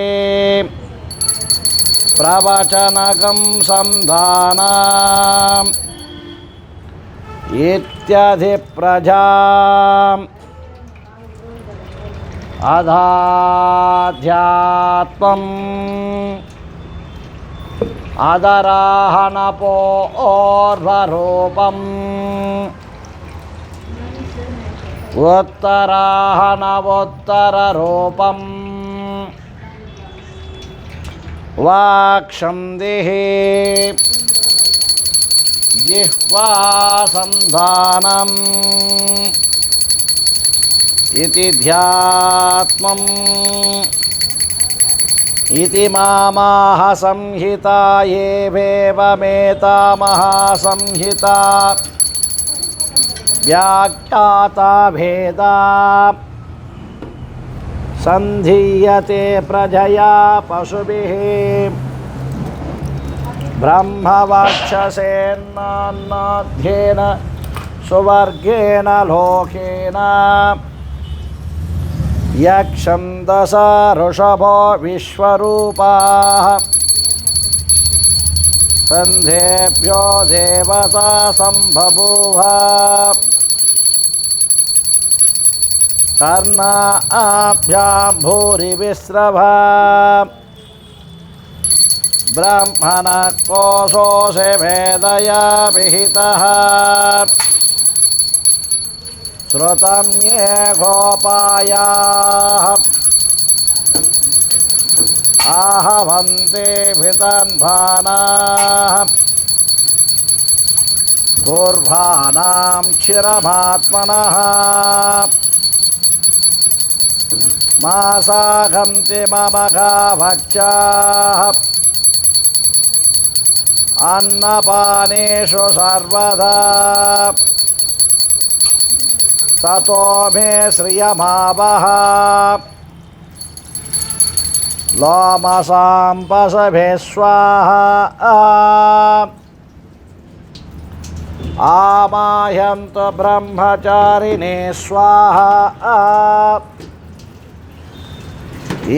प्रवचनकं संधानम् इत्यधिप्रजा अधाध्यात्मम् अदराहनपोर्ध्वरूपम् उत्तराहनवोत्तररूपम् वाक्सन्धिः जिह्वासन्धानम् इति ध्यात्मम् इति मामाह संहिता एवेवमेतामहासंहिता व्याख्याता भेदा संधीयते प्रजया पशुभिः ब्रह्मवक्षसेन्नान्नाध्येन सुवर्गेण लोकेन यक्षन्दस ऋषभो विश्वरूपाः सन्धेभ्यो देवता सम्बभूव कर्णाभ्यां भूरिविस्रभा ब्रह्मणः कोशोऽसि भेदया विहितः श्रुतं ये गोपायाः आहवन्ते भितन्भानाः पूर्वाणां क्षीरमात्मनः मासागन्ति मम गाभक्षाः अन्नपानेषु सर्वदा ततो मे श्रियमावह लोमसां पशवे स्वाहा आमाह्यन्तु ब्रह्मचारिणे स्वाहा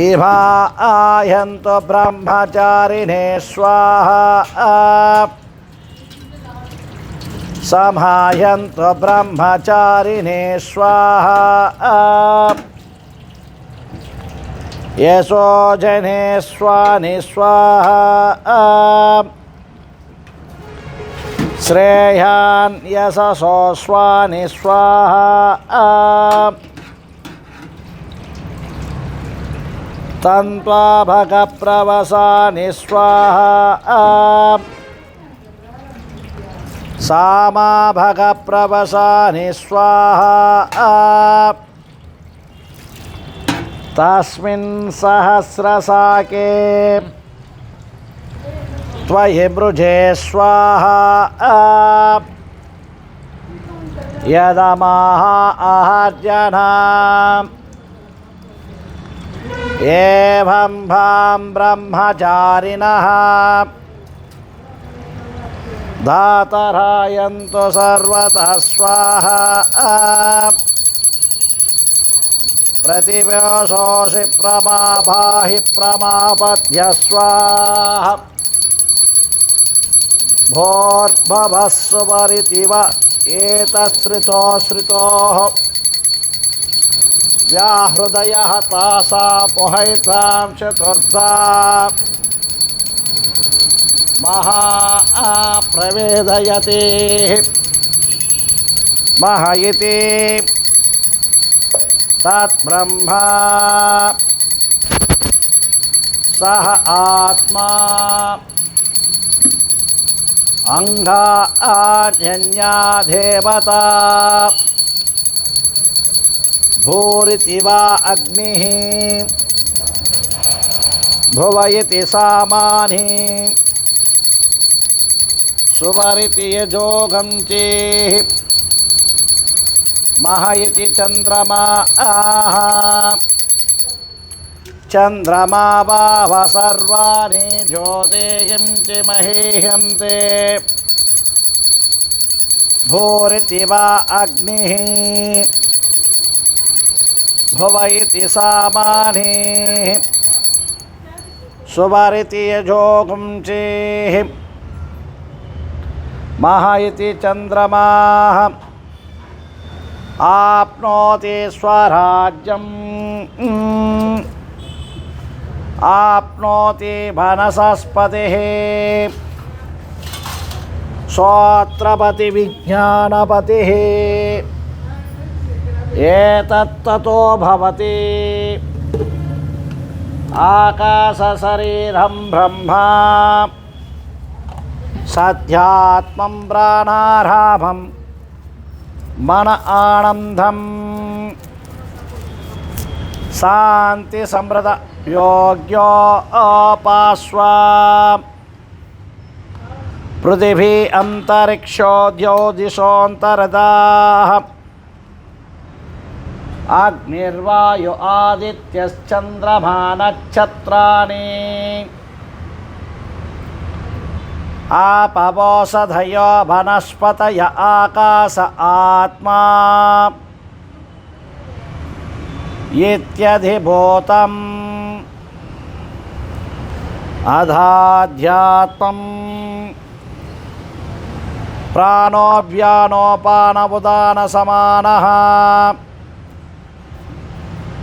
इमा आह्यन्तु ब्रह्मचारिणे स्वाहा समाह्यन्तु ब्रह्मचारिणे स्वाहा यशो जने स्वानि स्वाहा श्रेयान् यशसो स्वानि स्वाहा तन्त्वा भगप्रवसानि स्वाहा सामा भगप्रवसानि स्वाहा तस्मिन् सहस्रसाके त्वयि मृजे स्वाहा यदमाह आहर्जनाम् एवं भां ब्रह्मचारिणः दातरायन्तु सर्वतः स्वाहा प्रतिव्योषोषि प्रमाभाहि प्रमापद्य स्वाहा भोर्भवः सुवरितिव एतच्छ्रितोः व्याहृदयः तासापोहैतां चतुर्धा प्रवेदयति मह इति तत्ब्रह्म सः आत्मा अंगान्यन्या देवता भूरिति वा अग्निः भुव इति सामानि सुवरिति यजोगं चेः मह इति चन्द्रमा चन्द्रमा वाव सर्वाणि ज्योतिषं च मह्यं ते भूरिति वा अग्निः भुव इति सामानि सुवरिति यजोगं चेः मह इति चन्द्रमा आप्नोति स्वराज्यम् आप्नोति वनस्पतिः श्रोत्रपति विज्ञानपतिः एतत्ततो भवति आकाशशरीरं ब्रह्मा सध्यात्मं प्राणारामं मन आनंदं शांति समृद्ध योग्यो अपास्वा पृथिवी अंतरिक्षो द्योदिशोऽन्तरदाः अग्निर्वायु आदित्यश्चन्द्रमा नक्षत्राणि आपवोषधयो वनस्पतय आकाश आत्मा इत्यधिभूतम् अधाध्यात्मम् प्राणो व्यानोपानवुदानसमानः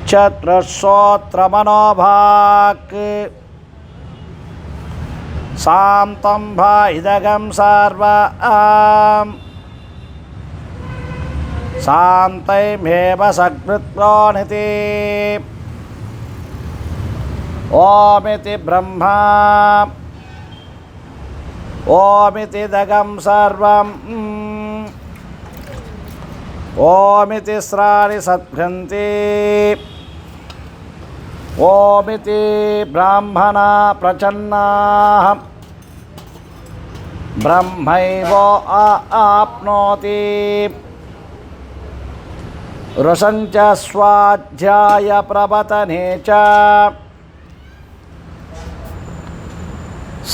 चतुश्रोत्रमनोभाक् शान्तं इदगं सर्वं शान्तैमेव सकृत्वानिति ओमिति ब्रह्मा ओमिति दगं सर्वं ओमिति स्राणि सद्भ्रन्ति ओमिति ब्राह्मणा प्रचन्नाः ब्रह्मैव आप्नोति रसञ्च स्वाध्याय प्रवतने च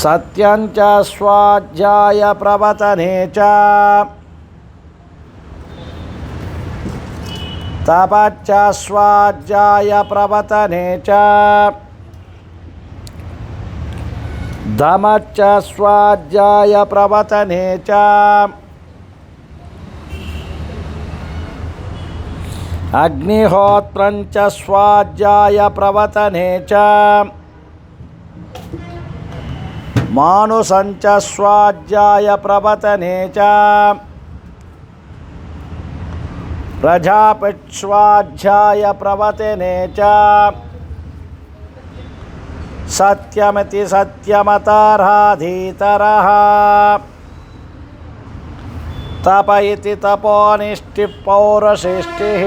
सत्यञ्च स्वाध्याय प्रवतने च तपश्च स्वाध्याय प्रवतने च दमश्च स्वाध्याय प्रवतने च अग्निहोत्रञ्च स्वाध्याय प्रवतने च मानुषञ्च स्वाध्याय प्रवतने च प्रजापतिस्वाध्याय प्रवतने च सत्यमिति सत्यमताराधीतरः तप इति तपोनिष्ठिः पौरुषेष्ठिः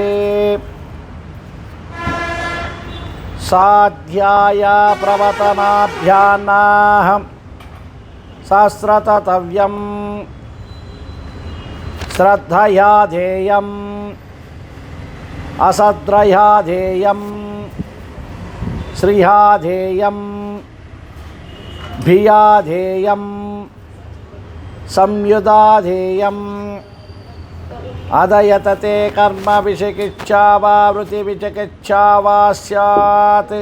साध्याय प्रवतनाभ्यान्नाहं सहस्रतव्यं श्रद्धया ध्येयम् असद्रया ध्येयम् श्रिया ध्येयम् भिया ध्येयम् संयुधा ध्येयम् अदयतते कर्म विचिकित्सा वा वृत्तिविचिकित्सा वा स्यात्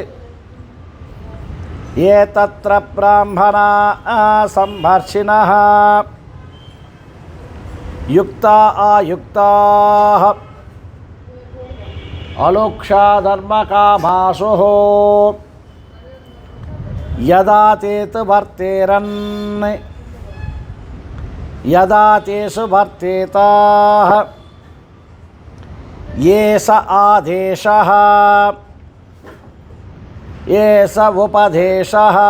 ये तत्र ब्राह्मणा संभर्षिणः युक्ता आयुक्ताः अलोक्षा धर्मकामासुः यदा तेषु वर्तेरन् यदा तेषु वर्तेताः ये स आदेशः ये स उपदेशः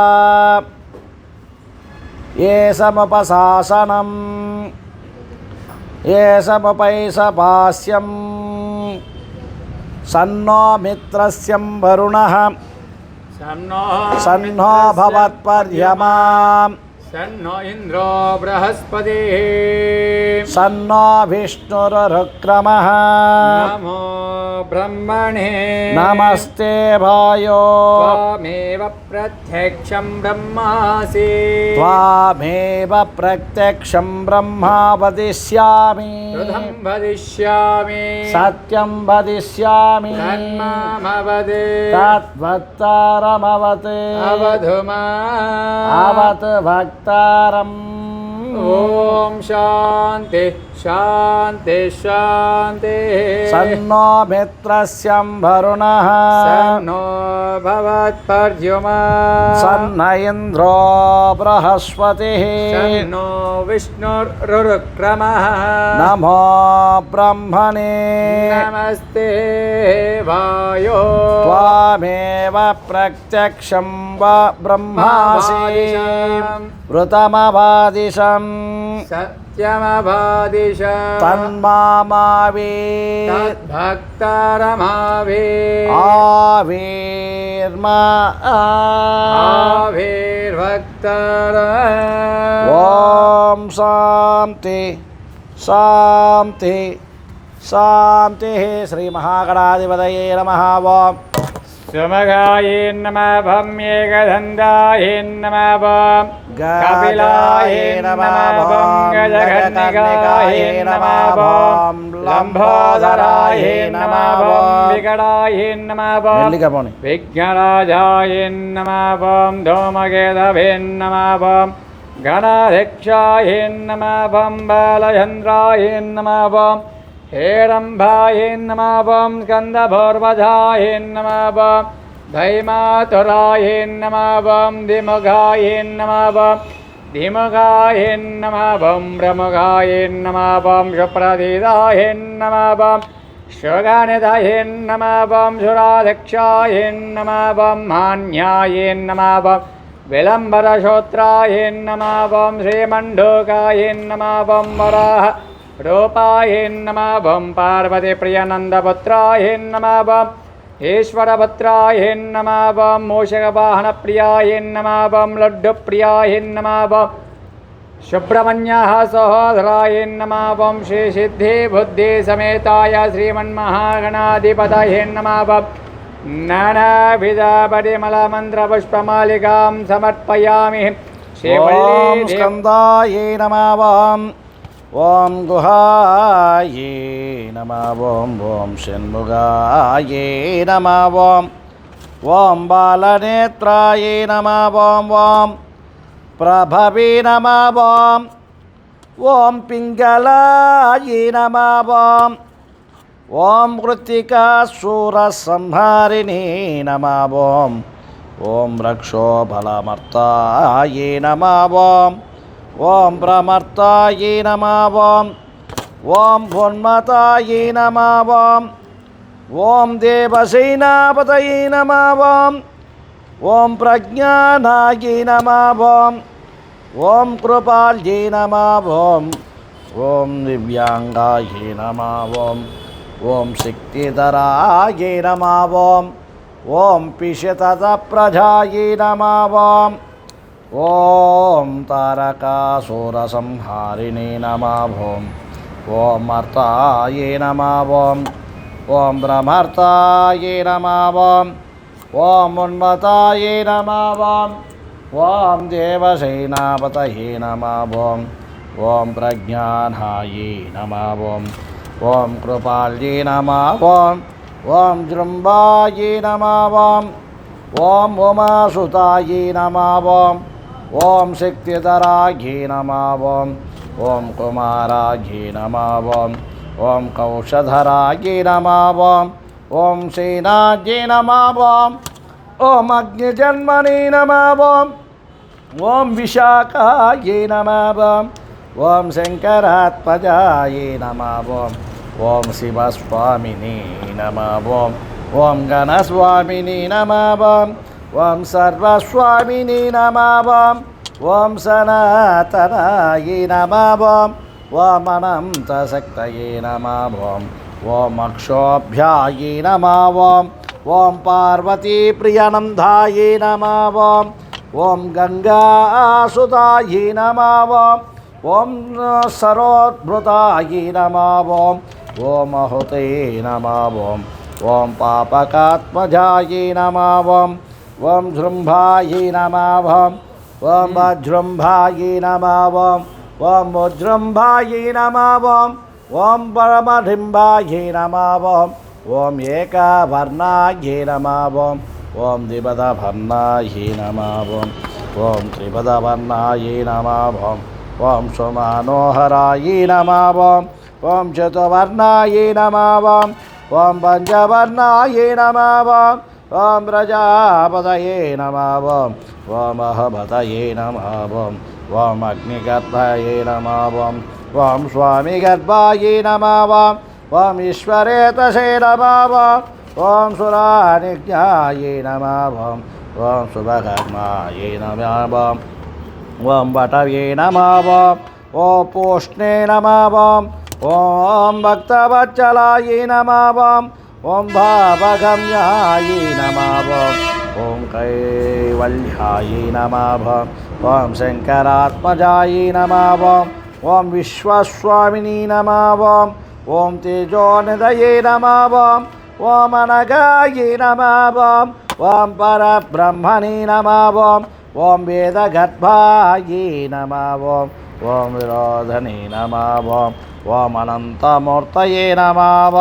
ये समुपशासनं ये समुपैशभाष्यम् सन्नो मित्रस्यं वरुणः सन्नो भवत्पर्यमा सन्नो इन्द्रो बृहस्पतिः सन्नो विष्णुरुक्रमः नमो ब्रह्मणे नमस्ते वायो त्वामेव प्रत्यक्षं ब्रह्मासि त्वामेव प्रत्यक्षं ब्रह्मा वदिष्यामि कृतं वदिष्यामि सत्यं वदिष्यामि तन्मामवद तद्वक्तारमवत् अवधुमा अवत् भक्तारम् ఓం శాంతి శాంతి శాంతి. సన్నో మిత్రస్యం వరుణః సన్నో భవత్పర్జుమా సన్న ఇంద్రో బృహస్పతిః సన్నో విష్ణురుక్రమః నమో బ్రహ్మణే నమస్తే వాయో త్వామేవ ప్రత్యక్షం బ్రహ్మాసి వృతమవాదిశం సత్యమబాదిశ తన్మామావే తద్భక్తరమావే ఆవిర్మా ఆవిర్భక్తర. ఓం శాంతి శాంతి శాంతి. శ్రీ మహాగణాధిపతయే నమః. ఓం సుమగాయే నమః. భమ్యేకదండాయే నమః. కపిలాయే నమః. గజకర్ణికాయే నమః. లంబోదరాయే నమః. వికటాయే నమః. మెల్లిగా పోనీ. విఘ్నరాజాయే నమః. ధూమకేతవే నమః. గణాధ్యక్షాయే నమః. బాలచంద్రాయే నమః. हेरम्भाये नमः. स्कन्दभूर्वजाये नमः. धैमातुराये नमः. द्विमुखाये नमः. द्विमुखाये नमः. ब्रह्ममुखाये नमः. शुप्रदीदाये नमः. शुगनिधये नमः. सुराध्यक्षाये नमः. मान्याये नमः. विलम्बरश्रोत्राये नमः. श्रीमण्डूकाये नमः. वराह रूपाये नमः. पार्वतीप्रियनन्दपुत्राये नमः. ईश्वरपुत्राये नमः. मूषकवाहनप्रियाये नमः. लड्डुप्रियाये नमः. सुब्रह्मण्यः सहोदराये नमः. श्रीसिद्धिबुद्धिसमेताय श्रीमन्महागणाधिपतये नमः. नानाविधपरिमलमन्त्रपुष्पमालिकां समर्पयामि. ఓం స్కందాయే నమః. ఓం గుహాయే నమః. ఓం షణ్ముగాయే నమః. ఓం బాలనేత్రాయే నమః. ఓం ప్రభవే నమః. ఓం పింగళాయే నమః. ఓం కృత్తికాసురసంహారిణే నమః. ఓం రక్షోబలమర్తాయే నమః. ఓం ప్రమర్తాయే నమః. ఓం భోన్మతాయే నమః. ఓం దేవసేనాపతయే నమః. ఓం ప్రజ్ఞానాయే నమః. ఓం కృపాల్యే నమః. ఓం దివ్యాంగాయే నమః. ఓం శక్తిధరాయే నమః. ఓం పిశతప్రజాయే నమః. ఓం తారకాసురసంహారిణే నమః. ఓం అర్తాయే నమః. ఓం బ్రహ్మర్తాయే నమః. ఓం ఉన్మతాయే నమః. ఓం దేవసేనాపతయే నమః. ఓం ప్రజ్ఞానాయే నమః. ఓం కృపాల్యే నమః. ఓం జృంభాయే నమః. ఓం ఉమాసుతాయే నమః. ఓం శక్తిధరాయే నమః. ఓం కుమారాయే నమః. ఓం కౌశధరాయే నమః. ఓం సేనాయే నమః. ఓం అగ్నిజన్మనే నమః. ఓం విశాఖాయే నమః. ఓం శంకరాత్మజాయే నమః. ఓం శివస్వామినే నమః. ఓం గణస్వామినే నమః. ఓం సర్వస్వామినే నమః. ఓం సనాతనాయే నమః. ఓం అనంతశక్తయే నమః. ఓం అక్షోభ్యాయే నమః. ఓం పార్వతీప్రియనందాయే నమః. ఓం గంగాసుతాయే నమః. ఓం సరోద్భృతాయే నమః. ఓం అహుతే నమః. ఓం పాపకాత్మజాయే నమః. ఓం జృంభాయే నమః. ఓం వజ్రంభాయే నమః. ఓం వజ్రంభాయే నమః. ఓం పరమడింబాయే నమః. ఓం ఏకవర్ణాయే నమః. ఓం ద్విపదవర్ణాయే నమః. ఓం త్రిపదవర్ణాయే నమః. ఓం సుమనోహరాయ నమః ఓం చతువర్ణాయ నమః ఓం పంచవర్ణాయ నమః ఓం ప్రజాపతయే నమః ఓం అహపతయే నమః ఓం అగ్నిగర్భాయ నమః ఓం స్వామి గర్భాయ నమః ఓం ఈశ్వరేతసే నమః ఓం సురానిజ్ఞాయ నమః ఓం శుభకర్మాయ నమః ఓం వటవే నమః ఓం పూష్ణే నమః ఓం భక్తవత్సలాయ నమః ఓం భావగమ్యాయ నమః ఓం కైవల్యాయ నమః ఓం శంకరాత్మజాయ నమః ఓం విశ్వస్వామిని నమః ఓం తేజోనిధయే నమః ఓం అనగాయ నమః ఓం పరబ్రహ్మణే నమః ఓం వేదగర్భాయ నమః ఓం విరోధనే నమః ఓం అనంతమూర్తయే నమః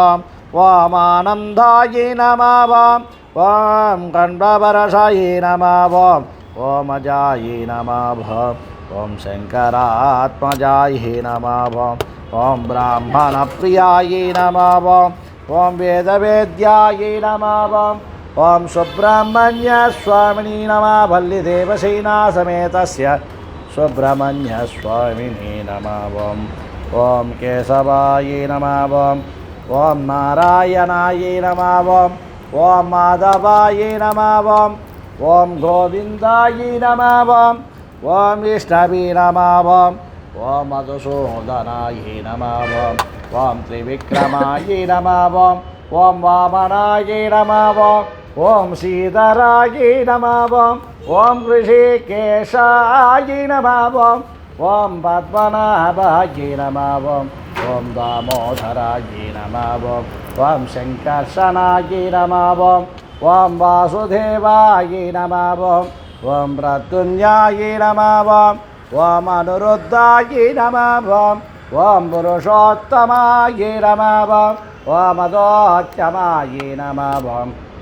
ఓం ఆనందాయ నమః ఓం కంఠపరసాయ నమః ఓం అజాయ నమః ఓం శంకరాత్మజాయ నమః ఓం బ్రాహ్మణప్రియాయ నమః ఓం వేదవేద్యాయ నమః ఓం సుబ్రహ్మణ్య స్వామిని నమః వల్లిదేవసేనా సమేతస్య సుబ్రహ్మణ్య స్వామిని నమః ఓం కేశవాయ నమః ఓం నారాయణాయ నమః ఓం మాధవాయ నమః ఓం గోవిందాయ నమః ఓం విష్ణవే నమః ఓం మధుసూదనాయ నమః ఓం త్రివిక్రమాయ నమః ఓం వామనాయ నమః ఓం శ్రీధరాయ నమః ఓం ఋషికేశాయ నమః ఓం పద్మనాభాయ నమః ఓం దామోదరాయ నమః ఓం శంకర్షణాయ నమః ఓం వాసుదేవాయ నమః ఓం ప్రత్యుంజాయ నమః ఓం అనురుద్ధాయ నమః ఓం పురుషోత్తమాయ నమః ఓం అదోత్తమాయ నమః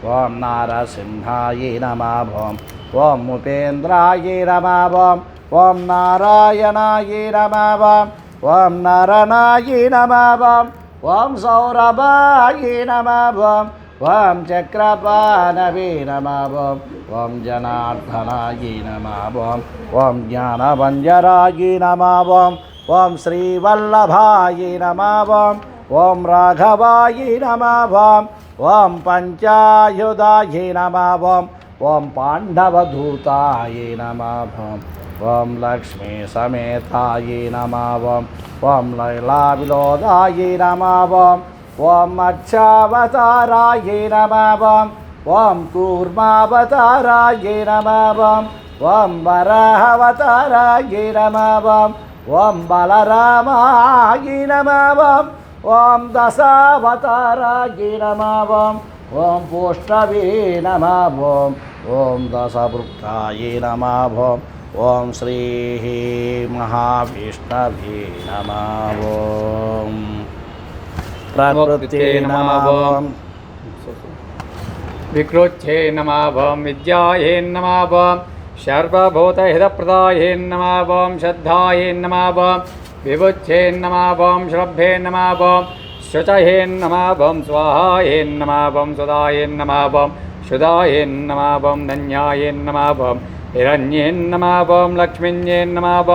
ఓం నారసింహాయ నమః ఓం ఉపేంద్రాయ నమః ఓం నారాయణాయ నమః ఓం నరనాయ నమః ఓం సౌరభాయ నమః ఓం చక్రపాణవే నమః ఓం జనార్దనాయ నమః ఓం జ్ఞానభంజరాయ నమః ఓం శ్రీవల్లభాయ నమః ఓం రాఘవాయ నమః ఓం పంచాయుధాయ నమః ఓం పాండవదూతాయ నమః ఓం లక్ష్మీ సమేతాయ నమః ఓం లైలా విలోదాయ నమః ఓం మత్స్యావతారాయ నమః ఓం కూర్మావతారాయ నమః ఓం వరాహవతారాయ నమః ఓం బలరామాయ నమః ఓం దశావతారాయ నమః ఓం పూష్ణవే నమః ఓం దశభృక్తాయ నమః ఓం శ్రీ మహావిష్ణవే నమః ప్రకృతే నమః వికృత్యే నమః విద్యాయే నమః సర్వభూతహితప్రదాయే నమః శ్రద్ధాయే నమః విభుత్యే నమః శ్రద్ధే నమః శుచయే నమః స్వాహాయే నమః సుదాయే నమః శుదాయే నమః ధన్యాయే నమః హిరణ్యే నమః లక్ష్మీన్యే నమః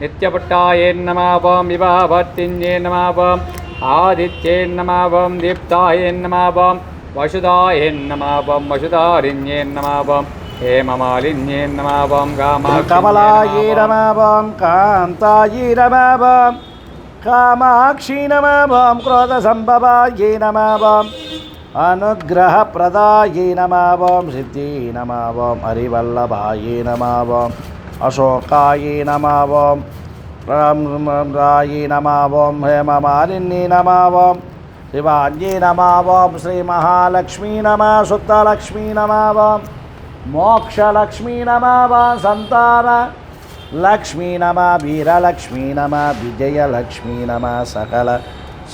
నిత్యపుట్టాయే నమః వివాహవర్తిన్యే నమః ఆదిత్యే నమః దీప్తాయే నమః వసుదాయే నమః వసుధారిణ్యే నమః హేమమాలిన్యే నమః కమలాయ నమః కాంతాయ నమః కామాక్షి నమః క్రోధసంభవాయ నమః అనుగ్రహప్రదాయ నమః సిద్ధి నమః హరివల్లభాయ నమః అశోకాయ నమః రాయ నమః హేమమాలిన్యే నమః శివాన్యే నమః శ్రీ మహాలక్ష్మీ నమః శుద్ధలక్ష్మీ నమః మోక్షలక్ష్మీ నమః సంతాన లక్ష్మీ నమః వీరలక్ష్మీ నమః విజయలక్ష్మీ నమః సకల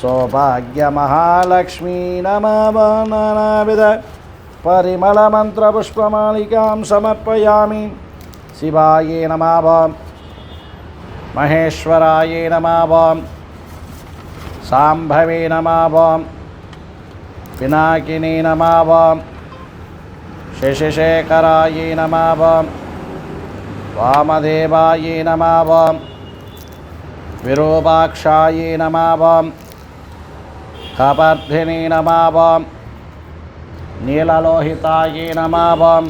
సౌభాగ్య మహాలక్ష్మీ నమః నానావిధ పరిమళమంత్రపుష్పమాలికాం సమర్పయామి శివాయ నమః మహేశ్వరాయ నమః ఓం సాంభవే నమః ఓం పినాకినీ నమః ఓం శశిశేఖరాయ నమః ఓం వామదేవాయ నమః ఓం విరూపాక్షాయ నమః ఓం కపర్ధినీ నమః ఓం నీలలోహితాయ నమః ఓం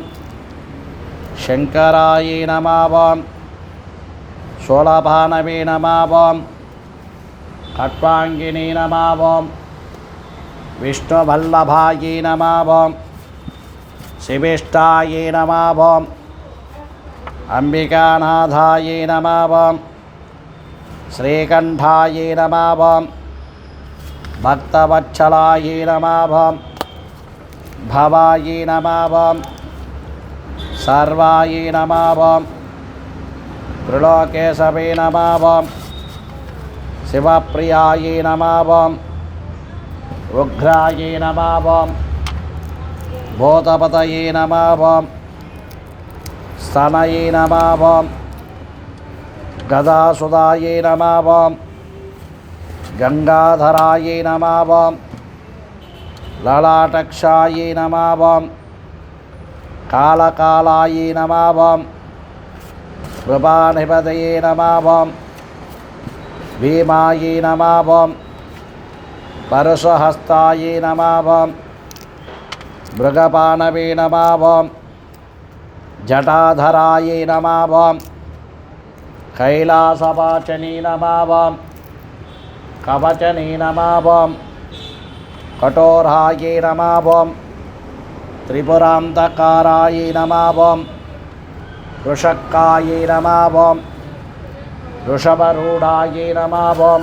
శంకరాయ నమః ఓం శూలభానవే నమః ఓం ఖట్వాంగినీ నమః ఓం విష్ణువల్లభాయ నమః ఓం శివిష్టాయ నమః ఓం అంబికానాథాయ నమః ఓం శ్రీకంఠాయ నమః ఓం భక్తవత్సలాయ నమః ఓం భవాయ నమః ఓం సర్వాయ నమః ఓం త్రిలోకేశవే నమః ఓం శివప్రియాయ నమః ఓం ఉగ్రాయ నమః ఓం భూతపతయే నమః ఓం స్తనయే నమః ఓం గదాసుదాయే నమః ఓం గంగాధరాయ నమః ఓం లలాటక్షాయ నమః ఓం కాళకాళాయ నమః ఓం కృపానిపతయే నమః ఓం భీమాయ నమః ఓం పరశుహస్తాయ నమః ఓం మృగపానవే నమః ఓం జటాధరాయ నమః ఓం కైలాసవాచనీ నమః ఓం కవచనీ నమః ఓం కఠోరాయ నమః ఓం త్రిపురాంతకారాయ నమః ఓం వృషక్కాయ నమః ఓం వృషభరూఢాయ నమః ఓం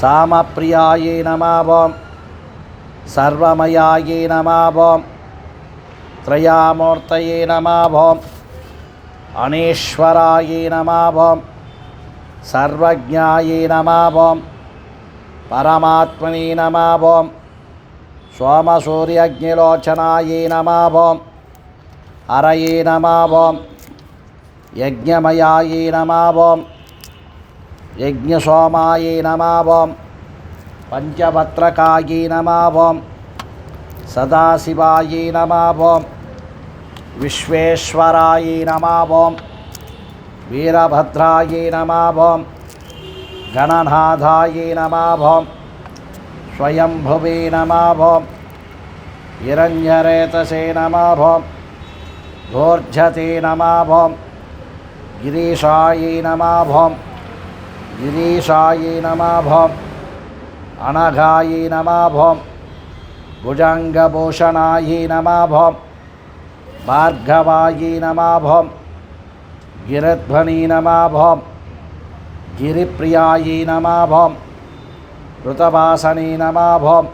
సామప్రియాయ నమః ఓం సర్వమయాయ నమః ఓం త్రయామూర్తయే నమః ఓం అనేశ్వరాయ నమః ఓం సర్వజ్ఞాయ నమః ఓం పరమాత్మనే నమః ఓం సోమసూర్యగ్నిలోచనాయ నమః ఓం హరయే నమః ఓం యజ్ఞమయాయ నమః ఓం యజ్ఞసోమాయ నమః ఓం పంచభద్రకాయ నమః ఓం సదాశివాయ నమః ఓం విశ్వేశ్వరాయ నమః ఓం వీరభద్రాయ నమః ఓం గణనాథాయ నమః ఓం స్వయంభువే నమః ఓం హిరణ్యరేతసే నమః ఓం ధూర్జతే నమః ఓం గిరీశాయ నమః ఓం గిరీశాయ నమః ఓం అనఘాయ నమః ఓం భుజంగభూషణాయ నమః ఓం భార్గవాయ నమః ఓం గిరిధ్వని నమః ఓం గిరిప్రియాయ నమః ఓం ఋతవాసనే నమః ఓం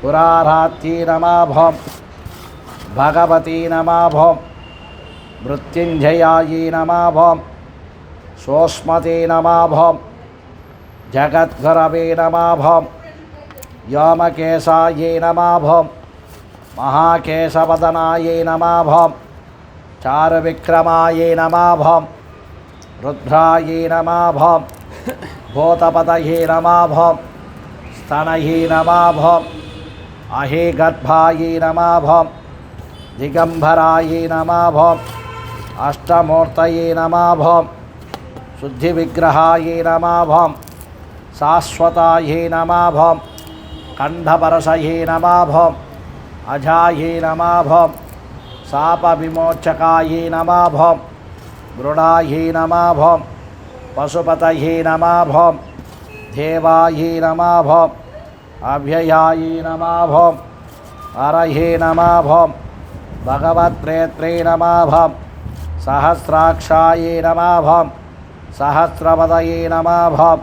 పురారాత్యే నమః ఓం భగవతే నమః ఓం మృత్యుంజయాయ నమః ఓం సోస్మతే నమః ఓం జగద్గురవే నమః ఓం వ్యోమకేశాయ నమః ఓం మహాకేశవదనాయ నమః ఓం చారువిక్రమాయ నమః ఓం రుద్రాయ నమః ఓం భూతపతయే నమః ఓం స్తనయే నమః ఓం అహేగర్భాయ నమః ఓం దిగంబరాయ నమః ఓం అష్టమూర్తయే నమః ఓం శుద్ధివిగ్రహాయ నమః ఓం శాశ్వతాయే నమః ఓం కంఠపరసయే నమః ఓం అజాయే నమః ఓం శాపవిమోచకాయే నమః ఓం మృడాయే నమః ఓం పశుపతయే నమః ఓం దేవాయే నమః ఓం అవ్యయాయే నమః ఓం హరయే నమః ఓం భగవత్ప్రేత్రే నమః ఓం సహస్రాక్షాయే నమః ఓం సహస్రపదయే నమః ఓం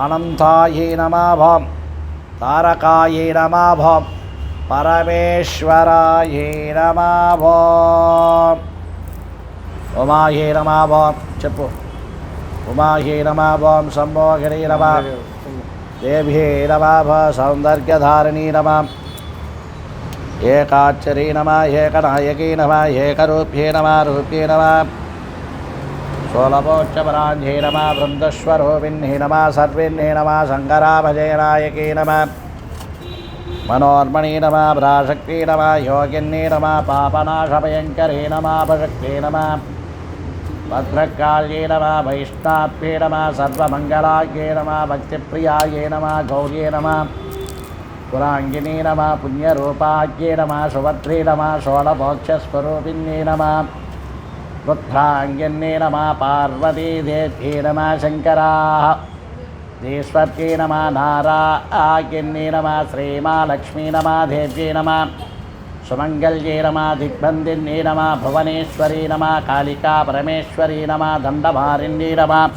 అనంతాయే నమః ఓం తారకాయే నమః ఓం పరమేశ్వరాయే నమః ఓం ఉమాయే నమః ఓం చెప్పు ఉమాయే నమః ఓం సంభోగిరే నమః దేవ్యే నమః సౌందర్యధారిణీ నమః ఏకాక్షరీ నమః ఏకనాయకీ నమః ఏకరూప్యే నమః రూప్యే నమః सोलपोच्चपराञ्झे नमः वृन्दस्वरूपिण्ये नमः सर्विण्ये नमः शङ्कराभजयनायके नमः मनोर्मणे नमः भ्राशक्ते नमः योगिन्ये नमः पापनाशभयङ्करे नमः अपशक्ते नमः भद्रकाल्ये नमः वैष्णाभ्ये नमः सर्वमङ्गलायै नमः भक्तिप्रियायै नमः गौर्ये नमः पुराङ्गिने नमः पुण्यरूपायै नमः सुभद्रे नमः षोडमोक्षस्वरूपिण्ये नमः रुद्राङ्गिन्ये नमः पार्वतीदेव्ये नमः शङ्कराः देश्वर्ये नमः नारायण्ये नमः श्रीमालक्ष्मी नमः देव्ये नमः सुमङ्गल्ये नमः दिग्बन्धिन्ये नमः भुवनेश्वरी नमः कालिका परमेश्वरी नमः दण्डमारिण्ये नमः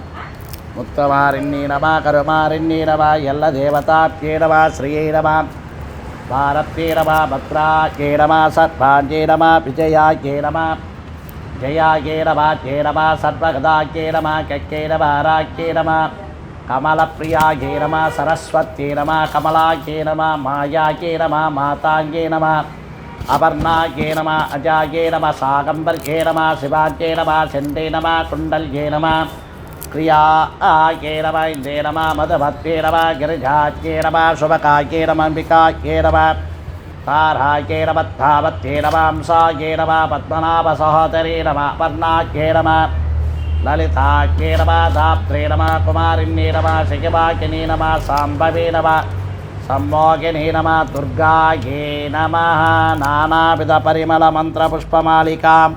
मुक्तमारिण्ये नमः करुमारिण्ये नमः यल्लदेवताभ्ये नमः श्रिये नमः भारत्ये नमः भद्रायै नमः सर्वाण्ये नमः विजयायै नमः जयायै नमः जय नमः सर्वगदायै नमः कक्कै नमः राज्ञे नमः कमलप्रियायै नमः सरस्वत्यै नमः कमलायै नमः मायायै नमः मातायै नमः अपर्णायै नमः अजायै नमः शाकम्भर्यै नमः शिवायै नमः चण्डे नमः कुण्डल्ये नमः क्रियायै नमः इन्द्रे नमः मधुभद्रे नमः गिरिजायै नमः शुभकायै नमः अम्बिकायै नमः तारायै नमः धावत्यै नमः हंसायै नमः पद्मनाभसहोदरे नमः अपर्णायै नमः ललितायै नमः धात्रे नमः कुमारिण्ये नमः शिखिवाकिनी नमः साम्भवे नमः सम्मोगिनी नमः दुर्गायै नमः नानाविधपरिमलमन्त्रपुष्पमालिकां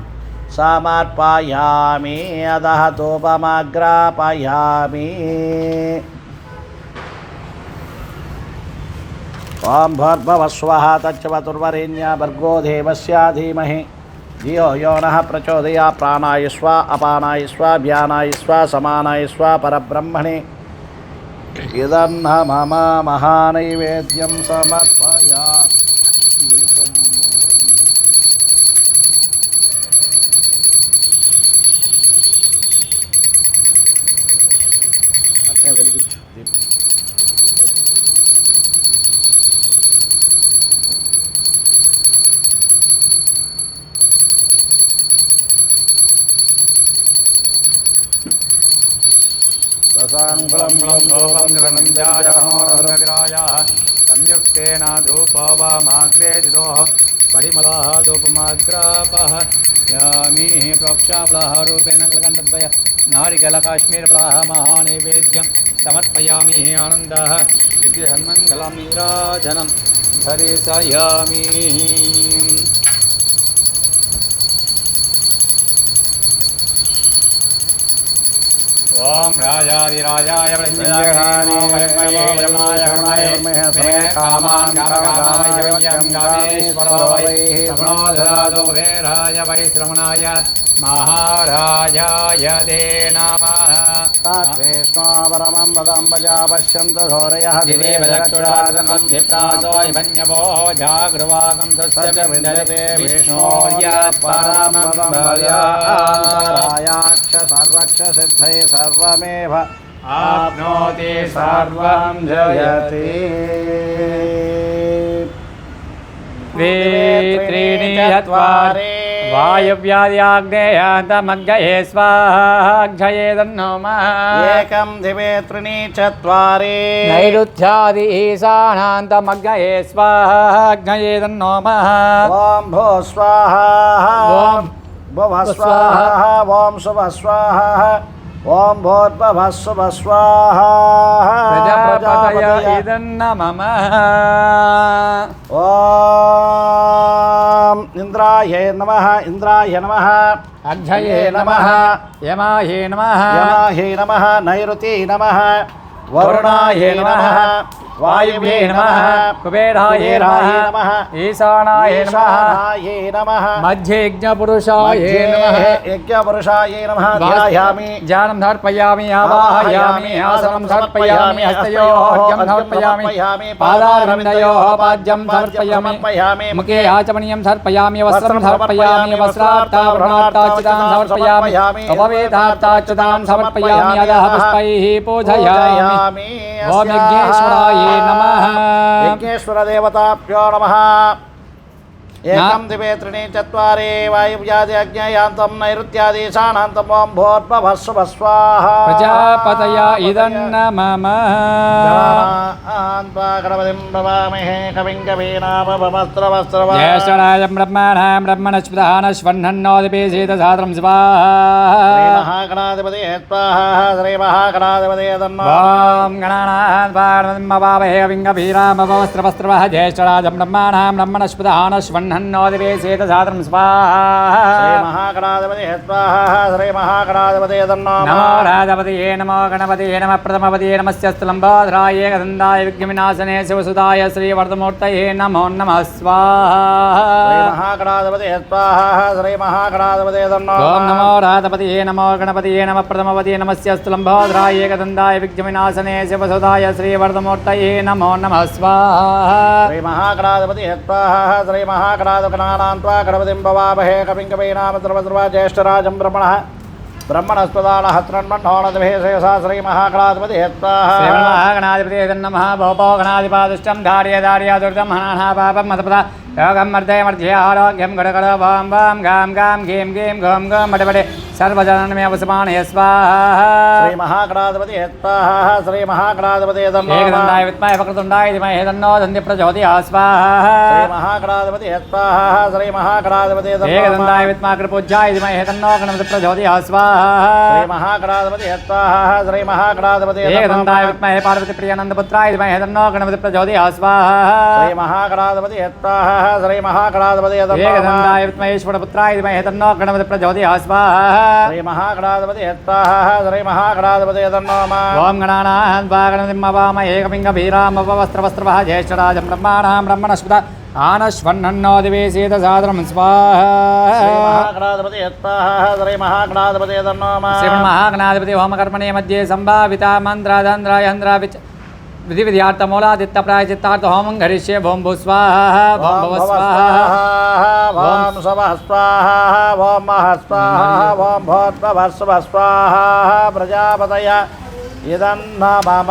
समर्पयामि अधः धूपमग्रापयामि ॐ भूर्भुवस्वः तच्चवतुर्वरेण्यः भर्गो देवस्य धीमहि धियो यो नः प्रचोदयात् प्राणाय स्वा अपानाय स्वा व्यानाय स्वा समानाय स्वा परब्रह्मणे इदन्न मम महानैवेद्यं समर्पयामि వెలిగించు संयुक्तेन धूपवामाग्रे जिदोः परिमलः धूपमाग्रापः यामी प्रोक्षापलः रूपेण कलकण्डद्वय नारिकेलकाश्मीरफलः महानैवेद्यं समर्पयामि आनन्दः दिव्यसन्मङ्गलं नीराजनं धरिसयामि ओम राजाधिराजाय वैश्रमणाय महाराजाय दे नमः परमं वदं भजा पश्यन्तु घोरयः दिवेवचक्षुराजमध्यप्रासोऽभन्यवो जागृवागं तस्य विन्दते विष्णोर्य परमं भयान्तरायाक्ष सर्वक्ष सिद्धये सर्वमेव आप्नोति सर्वं जयति त्रीणि चत्वारि वायुव्याध्याग्नेयान्तमग्गये स्वाहाक्षये तन्नोमः एकं दिवे त्रीणि चत्वारि नैऋत्यादि ईशानान्तमग्गये स्वाहाग्नये तन्नोमः ॐ भो स्वाहा ॐ भुव स्वाहा ॐ शुभ स्वाहा ॐ भूर्भुवः शुभ स्वाहा प्रजापतय इदन्नमः ॐ इन्द्राय नमः इंद्राय नमः अग्नये नमः यमाये नमः यमाहे नमः नैऋते नमः वरुणाय नमः वायुवे नमः कुबेराय नमः ईशानाय नमः मध्ये यज्ञपुरुषाय नमः यज्ञपुरुषाय नमः ध्यायामि ज्ञानं समर्पयामि आवाहयामि आसनं समर्पयामि हस्तयोः अर्घ्यं समर्पयामि पादारविन्दयोः पाद्यं समर्पयामि मुखे आचमनीयं समर्पयामि वस्त्रं समर्पयामि वस्त्रार्थाभरणार्थाच्युतां समर्पयामि उपवेदार्थाच्युतां समर्पयामि अधः पुष्पैः पूजयामि ओम यज्ञेश्वराय नमः यज्ञेश्वर देवताभ्यो नमः ఏకం దివే త్రిణి చత్వారి వాయువ్యాది అగ్నేయాంతం నైరుత్యాదీశానాంతం ఓం భూర్భువస్సుభ స్వాహా ప్రజాపతయ ఇదన్న మమ గణపతిం భవామహే కవిం కవీనామభవస్త్రవస్త్రవ జ్యేష్ఠరాజం బ్రహ్మణాం బ్రహ్మణస్పదానశ్వన్నోదిపి సీతసాదరం స్వాహా శ్రీ మహాగణాధిపతి స్వాహా శ్రీ మహాగణాధిపతి తన్నో ఓం గణానాథే కవిం కవీనామభవస్త్రవస్త్రవ జ్యేష్ఠరాజం బ్రహ్మణాం బ్రహ్మణస్పదానశ్వన్నోదిపి సీతసాదరం స్వాహా శ్రీ మహాగణాధిపతి స్వాహా శ్రీ మహాగణాధిపతి తన్నో నమో రాజపతియే నమో గణపతియే నమ ప్రథమపతియే నమస్యస్తు లంబోదరాయ ఏకదండాయ విఘ్నవినాశనే శివసుదాయ శ్రీవర్ధమూర్తయే నమో నమః స్వాహా శ్రీ మహాగణాధిపతి స్వాహా శ్రీ మహాగణాధిపతి తన్నో ఓం నమో రాజపతియే నమో గణపతియే నమ ప్రథమపతియే నమస్యస్తు లంబోదరాయ ఏకదండాయ విఘ్నవినాశనే శివసుదాయ శ్రీవర్ధమూర్తయే నమో నమః స్వాహా శ్రీ మహాగణాధిపతి స్వాహా శ్రీ మహాగణాధిపనానాం త్వా గణపతిం భవామహే కవిం కవీనామద్రవద్రవ జ్యేష్ఠరాజం బ్రహ్మణస్పదానహస్రన్మన్నోణదభేషయసా శ్రీ మహాగణాధిపతి స్వాహా శ్రీమన్మహాగణాధిపతే తన్నమః భోపో గణాధిపాదుష్టం ధార్య దుర్గం హనాహ పాపం మతపద యోగం మర్దయ ఆరోగ్యం గడగడ వాం వాం గాం గాం గీం గీం గోం గోం బడే సర్వజనమే వసమానయ స్వాహా శ్రీ మహాగణాధిపతి స్వాహా శ్రీ మహాగణాధిపతి ఏకదండాయ విద్మహే వక్రతుండాయ ధీమహి తన్నో దంతి ప్రచోదయాత్ స్వాహా శ్రీ మహాగణాధిపతి స్వాహా శ్రీ మహాగణాధిపతి ఏకదండాయ విద్మహే కృపూజ్యాయ ధీమహి తన్నో గణపతి ప్రచోదయాత్ స్వాహా శ్రీ మహాగణాధిపతి స్వాహా శ్రీ మహాగణాధిపతి ఏకదండాయ విద్మహే పార్వతి ప్రియానందపుత్రాయ ధీమహి తన్నో గణపతి ప్రచోదయాత్ స్వాహా శ్రీ మహాగణాధిపతి స్వాహా శ్రీ మహాగణాధిపతి ఏకదండాయ విద్మహే ఈశ్వరపుత్రాయ ధీమహి తన్నో గణపతి ప్రచోదయాత్ స్వాహా శ్రీ మహాగణాధిపతి స్వాహా శ్రీ మహాగణాధిపతి ఓం గణానాం గణపతిం భవామహే కవిం కవీనామభవస్త్రవస్త్రవ జ్యేష్ఠరాజం బ్రహ్మణాం బ్రహ్మణస్పద ఆనశ్వన్నోదిపి సీతసాదరం స్వాహా శ్రీ మహాగణాధిపతి స్వాహా శ్రీ మహాగణాధిపతి శ్రీమన్మహాగణాధిపతి హోమకర్మణే మధ్యే సంభావిత మంత్రాదంధ్రాయంధ్ర విధి విద్యార్థమూలాదిత్య ప్రాయచిత్తార్థ హోమం ఘరిష్యే ఓం భూ స్వాహా ఓం భవ స్వాహా ఓం శవ స్వాహా ఓం మహ స్వాహా ఓం భూర్భువస్సుభ స్వాహా ప్రజాపతయ ఇదన్న మమ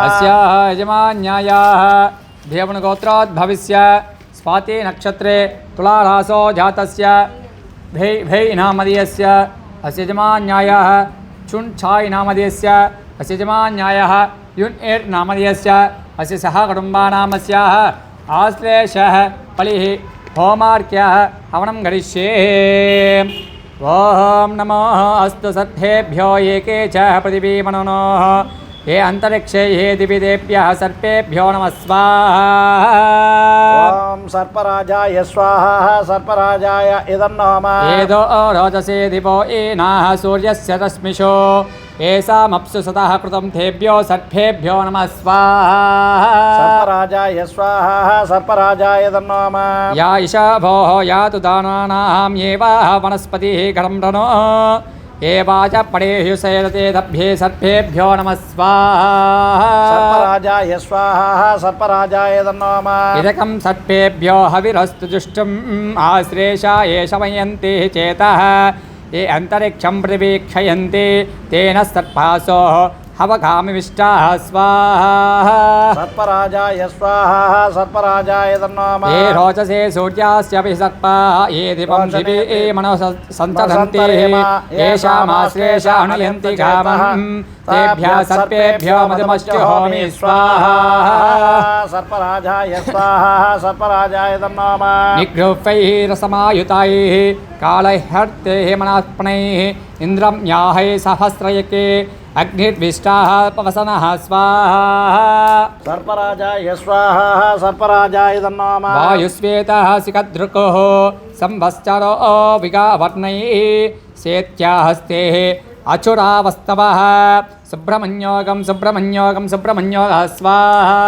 అస్యాః యజమాన్యాయాः దేవనగోత్రోద్భవిస్య స్వాతి నక్షత్రే తులారాసో జాతస్య భై నామధేయస్య అస్య యజమాన్యాయాः చున్ ఛాయ్ నామధేయస్య అస్య యజమాన్యాయాः యున్ ఎర్ నామధేయస్య అస్య సహ కుటుంబానామస్యాः ఆశ్లేషः బలిः హోమార్క్యः హవనం గరిష్యే ఓం నమో అస్తు సర్పేభ్యో ఏకే చ పృథివీ మనోః ఏ అంతరిక్షే ఏ దివిదేభ్యः సర్పేభ్యో నమః స్వాహా ఓం సర్పరాజాయ స్వాహా సర్పరాజాయ ఇదన్న మమ ఏదో రోచసే దివో ఏనాః సూర్యస్య రశ్మిషో ఏషామప్సు సతః కృతం తేభ్యో సర్పేభ్యో నమః స్వాహా సర్పరాజాయ స్వాహా సర్పరాజాయ ఇదన్న మమ యా ఇషాభోః యాతు దానానాం ఏవాః వనస్పతిః గరం రనో ఏవాచ పడేహ్యుసేదతే దభ్యే సర్పేభ్యో నమః స్వాహా సర్పరాజాయ స్వాహా సర్పరాజాయ ఇదన్న మమ ఇదకం సర్పేభ్యో హవిరస్తు జుష్టం ఆశ్లేషాయ శమయంతి చేతః ఏ అంతరిక్షం ప్రవీక్షయంతి తేన సర్పాసో హవకామివిష్టాః స్వాహా సర్పరాజాయ స్వాహా సర్పరాజాయ ఇదన్న మమ ఏ రోచసే సూర్యాస్యపి సర్పా ఏ దివం దివి ఏ మనో సంచరంతి ఏషామాశ్లేషానుయంతి కామం తేభ్యः సర్పేభ్యో మధుమశ్చుహోమి స్వాహా సర్పరాజాయ స్వాహా సర్పరాజాయ ఇదన్న మమ నిగృహ్యైః రసమాయుతైః కాళైః మనాత్మనైః ఇంద్రం యాహై సహస్రయకే అగ్నిర్విష్టాః పవసనః స్వాహా సర్పరాజాయ స్వాహా సర్పరాజాయ ఇదన్న మమ వాయుస్వేతః సికదృకోః సంవత్సరో విగావర్ణైః సేత్యాహస్తే అచురావస్తవః సుబ్రహ్మణ్యోగం సుబ్రహ్మణ్యోగం సుబ్రహ్మణ్యోగः స్వాహా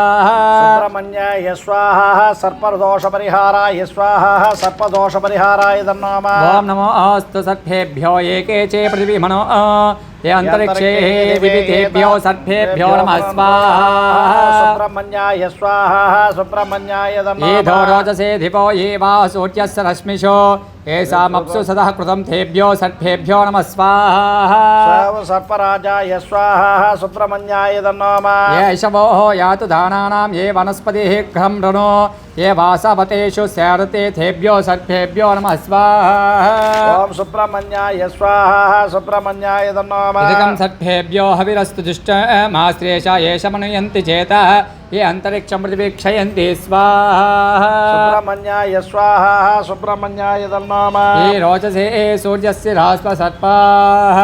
సుబ్రహ్మణ్యాయ స్వాహా సర్పదోషపరిహారాయ స్వాహా సర్పదోషపరిహారాయ ఇదన్న మమ ఓం నమో అస్తు సర్పేభ్యో ఏకే చే పృథివీ మనో ఏ అంతరిక్షే వివిధేభ్యో సర్పేభ్యో నమః స్వాహా సుబ్రహ్మణ్యాయ స్వాహా సుబ్రహ్మణ్యాయ ఇదన్న ఏ మమ ధోరోచసే ధిపో ఏ వా సూర్యస్య రశ్మిషో येषामप्सु सदः कृतं तेभ्यो सर्पेभ्यो नमः स्वाहा सर्पराजाय स्वाहा सुब्रह्मण्याय नमः ये शवोः यातु दानानां ये वनस्पतिः गृहं रणो ये वासवतेषु स्यारते तेभ्यो सर्पेभ्यो नमः स्वाहा ओम सुब्रह्मण्याय स्वाहा सुब्रह्मण्याय नमः इदकं सर्पेभ्यो हविरस्तु दुष्टमाश्रेषा ये शमनयन्ति चेतः ये अन्तरिक्षं प्रतिवीक्षयन्ति स्वाहा सुब्रह्मण्याय स्वाहा सुब्रह्मण्याय नमः ये रोचसे सूर्यस्य रास्व सर्पाः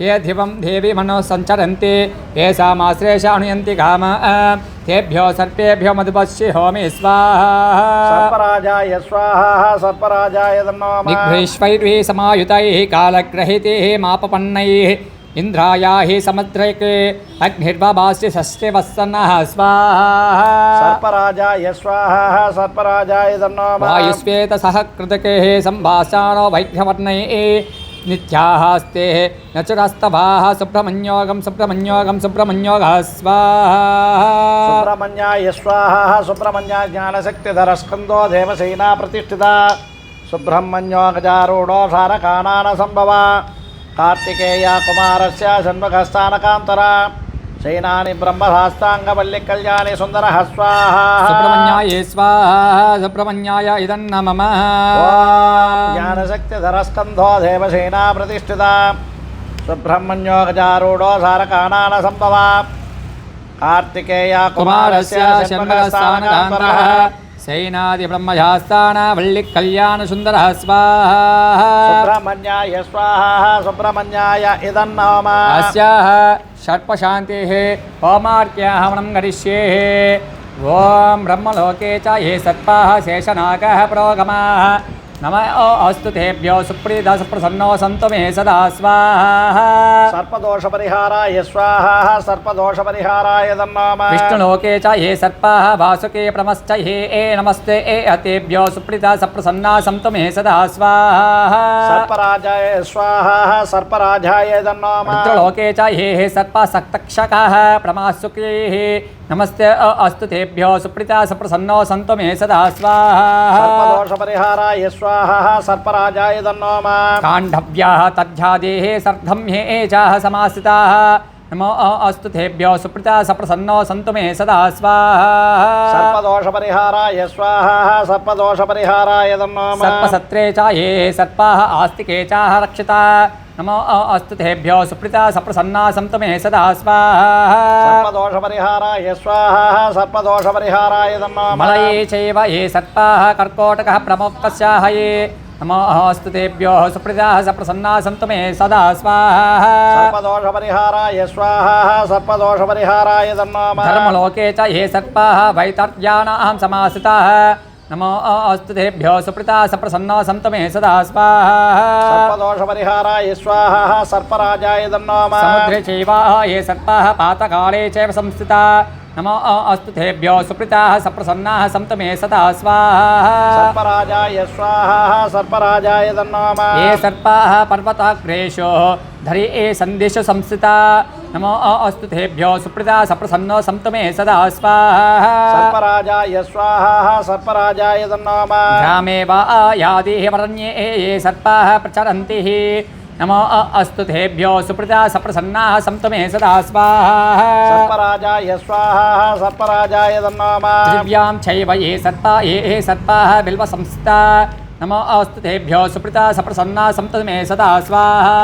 ये धिवं देवी मनो सञ्चरन्ति ये सामाश्रेष अनुयन्ति काम तेभ्यो सर्पेभ्यो मधुपश्य होमि स्वाहा सर्पराजाय स्वाहा सर्पराजाय नमः दिग्भ्रैश्वैर्भिः समायुतैः कालग्रहितैः मापपन्नैः इंद्राया हि समुद्रके अग्निर्वास्य षष्ठवत्सनः स्वाहा सर्पराजाय स्वाहा सर्पराजाय नमः वायुस्वेत सह कृतके संभाषाणो वैघ्यवर्णैः नित्यास्ते नचरस्तभाः सुब्रह्मण्योगं सुब्रह्मण्योगं सुब्रह्मण्योगः स्वाहा सुब्रह्मण्याय स्वाहा सुब्रह्मण्याय ज्ञानशक्तिधर स्कंदो देवसेना प्रतिष्ठिता सुब्रह्मण्यो गजारूढो सारकानान संभवा कार्तिकेय कुमारस्य षण्मुखस्थानकान्तरा शयनानि ब्रह्मशास्ताङ्गवल्लिकल्याणि सुन्दरः स्वाहा सुब्रह्मण्याय स्वाहा सुब्रह्मण्याय इदं नमः ज्ञानशक्तिधर स्कंदो देवसेना प्रतिष्ठिता सुब्रह्मण्यो गजारूढो सारकानान संभवा कार्तिकेय कुमारस्य षण्मुखस्थानकान्तरः शयनादि ब्रह्मशास्तान वल्लिकल्याण सुन्दरः स्वाहा सुब्रह्मण्याय स्वाहा सुब्रह्मण्याय इदं नमः अस्याः सर्पशान्तेः होमार्क्याहवनं करिष्ये ॐ ब्रह्मलोके च ये सर्पाः शेषनागः प्रोगमाः नमः अस्तु तेभ्यो सुप्रीता सुप्रसन्नो सन्तु मे सदा स्वाहा सर्पदोषपरिहाराय स्वाहा सर्पदोषपरिहाराय नमः विष्णुलोके च ये सर्पाः वासुके प्रमश्च ये नमस्ते तेभ्यो सुप्रीता सुप्रसन्ना सन्तु मे सदा स्वाहा सर्पराजाय स्वाहा सर्पराजाय नमः रुद्रलोके च ये सर्पा सक्तक्षकाः प्रमासुके नमस्ते अस्तु तेभ्यो सुप्रीता सुप्रसन्नो सन्तु मे सदा स्वाहा सर्पदोषपरिहाराय स्वाहा सर्पराजाय नमः काण्डव्याः तद्ध्यादेः सर्धं हे चाः समासिताः नमो अस्तु तेभ्यो सुप्रीता सुप्रसन्नो सन्तु मे सदा स्वाहा सर्पदोषपरिहाराय स्वाहा सर्पदोषपरिहाराय नमः सर्पसत्रे च ये सर्पाः आस्तिके चाः रक्षिता नमो अस्तु तेभ्यो सुप्रीता सुप्रसन्ना सन्तु मे सदा स्वाहा सर्पदोषपरिहाराय स्वाहा सर्पदोषपरिहाराय नमः मलये चैव ये सर्पाः कर्कोटकः प्रमुखस्याः ये नमो अस्तु तेभ्यो सुप्रीता सुप्रसन्ना सन्तु मे सदा स्वाहा सर्पदोषपरिहाराय स्वाहा सर्पदोषपरिहाराय नमः धर्मलोके च ये सर्पाः वैतर्याणां समासिताः नमो अस्तु तेभ्यो सुप्रीता सुप्रसन्ना सन्तु मे सदा स्वाहा सर्पदोषपरिहाराय स्वाहा सर्पराजाय नमः समुद्रे चैव ये सर्पाः पातकाले चैव संस्थिता नमो अस्तु तेभ्यो सुप्रीताः सुप्रसन्नाः सन्तु मे सदा स्वाहा सर्पराजाय स्वाहा सर्पराजाय नमः ये सर्पाः पर्वताग्रेषु धरि ये सन्दिषु संस्थिता नमो अस्तु तेभ्यो सुप्रीता सुप्रसन्नो सन्तु मे सदा स्वाहा सर्पराजाय स्वाहा सर्पराजाय नमः ग्रामे वा यादिः वरण्ये ये सर्पाः प्रचरन्ति नमो अस्तु तेभ्यो सुप्रीता सुप्रसन्नाः सन्तु मे सदा स्वाहा सर्पराजाय स्वाहा सर्पराजाय नमः पृथिव्यां चैव ये सर्पाः बिल्वसंस्थिता नमो अस्तु तेभ्यो सुप्रीता सुप्रसन्ना सन्तु मे सदा स्वाहा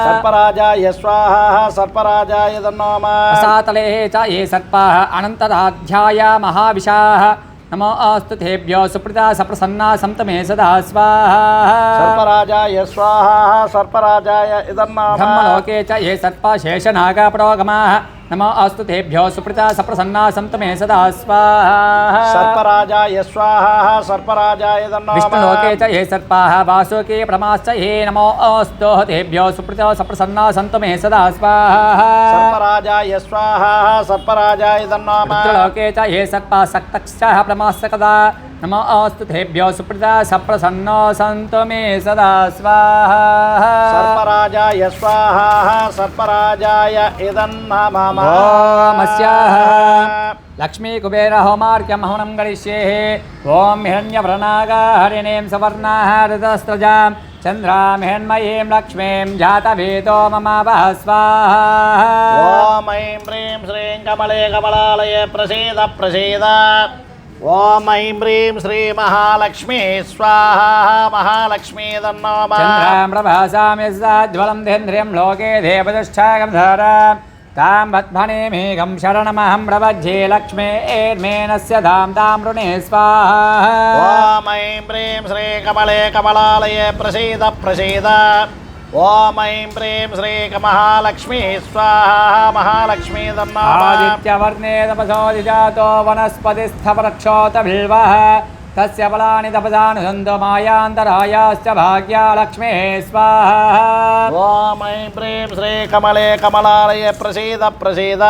सर्पराजाय स्वाहा सर्पराजाय नमः रसातले च ये सर्पाः अनन्तराध्याय महाविशाः नमो अस्तु तेभ्यो सुप्रीता सुप्रसन्ना सन्तु मे सदा स्वाहा सर्पराजाय स्वाहा सर्पराजाय नमः ब्रह्मलोके च ये सर्पा शेषनागप्रोगमाः नमो अस्तु तेभ्यो सुप्रीता सुप्रसन्ना सन्तु मे सदा स्वाहा सर्पराजाय स्वाहा सर्पराजाय नमः विष्णुलोके च ये सर्पाः वासुके प्रमाश्च ये नमो अस्तु तेभ्यो सुप्रीता सुप्रसन्ना सन्तु मे सदा स्वाहा सर्पराजाय स्वाहा सर्पराजाय नमः रुद्रलोके च ये सर्पाः सक्तक्षः प्रमाश्च कदा नमोऽस्तु तेभ्यो सुप्रदा सप्रसन्नो सन्तु मे सदा स्वाहा सर्पराजाय स्वाहा सर्पराजाय इदन्नमः ओमस्याः लक्ष्मी कुबेर होमार्क्यं हवनं करिष्ये ओम हिरण्यवर्णागाहरिणीं सवर्णाः ऋतस्त्रजां चन्द्रां हिरण्मयीं लक्ष्मीं जातवेदो मम वः स्वाहा ॐ ऐं ह्रीं श्रीं कमले कमलालये प्रसीद प्रसीद ॐ ऐं ह्रीं श्री महालक्ष्मी स्वाहा महालक्ष्मी तन्नमः चन्द्रां प्रभासां यस्याज्वलं देन्द्रियं लोके देवदुष्ठागं धारा तां वद्भणीमेघं शरणमहं प्रपद्ये लक्ष्मीर्मेनस्य धां तां वृणे स्वाहा ॐ ऐं ह्रीं श्री कमले कमलालये प्रसीद प्रसीद ॐ ऐं ह्रीं श्री महालक्ष्मी स्वाहा महालक्ष्मी तन्नमः आदित्यवर्णे तपसोऽधिजातो वनस्पतिस्थवरक्षोत बिल्वः तस्य फलानि तपसानुसन्तो मायान्तरायाश्च भाग्या लक्ष्मीः स्वाहा ॐ ऐं ह्रीं श्री कमले कमलालये प्रसीद प्रसीद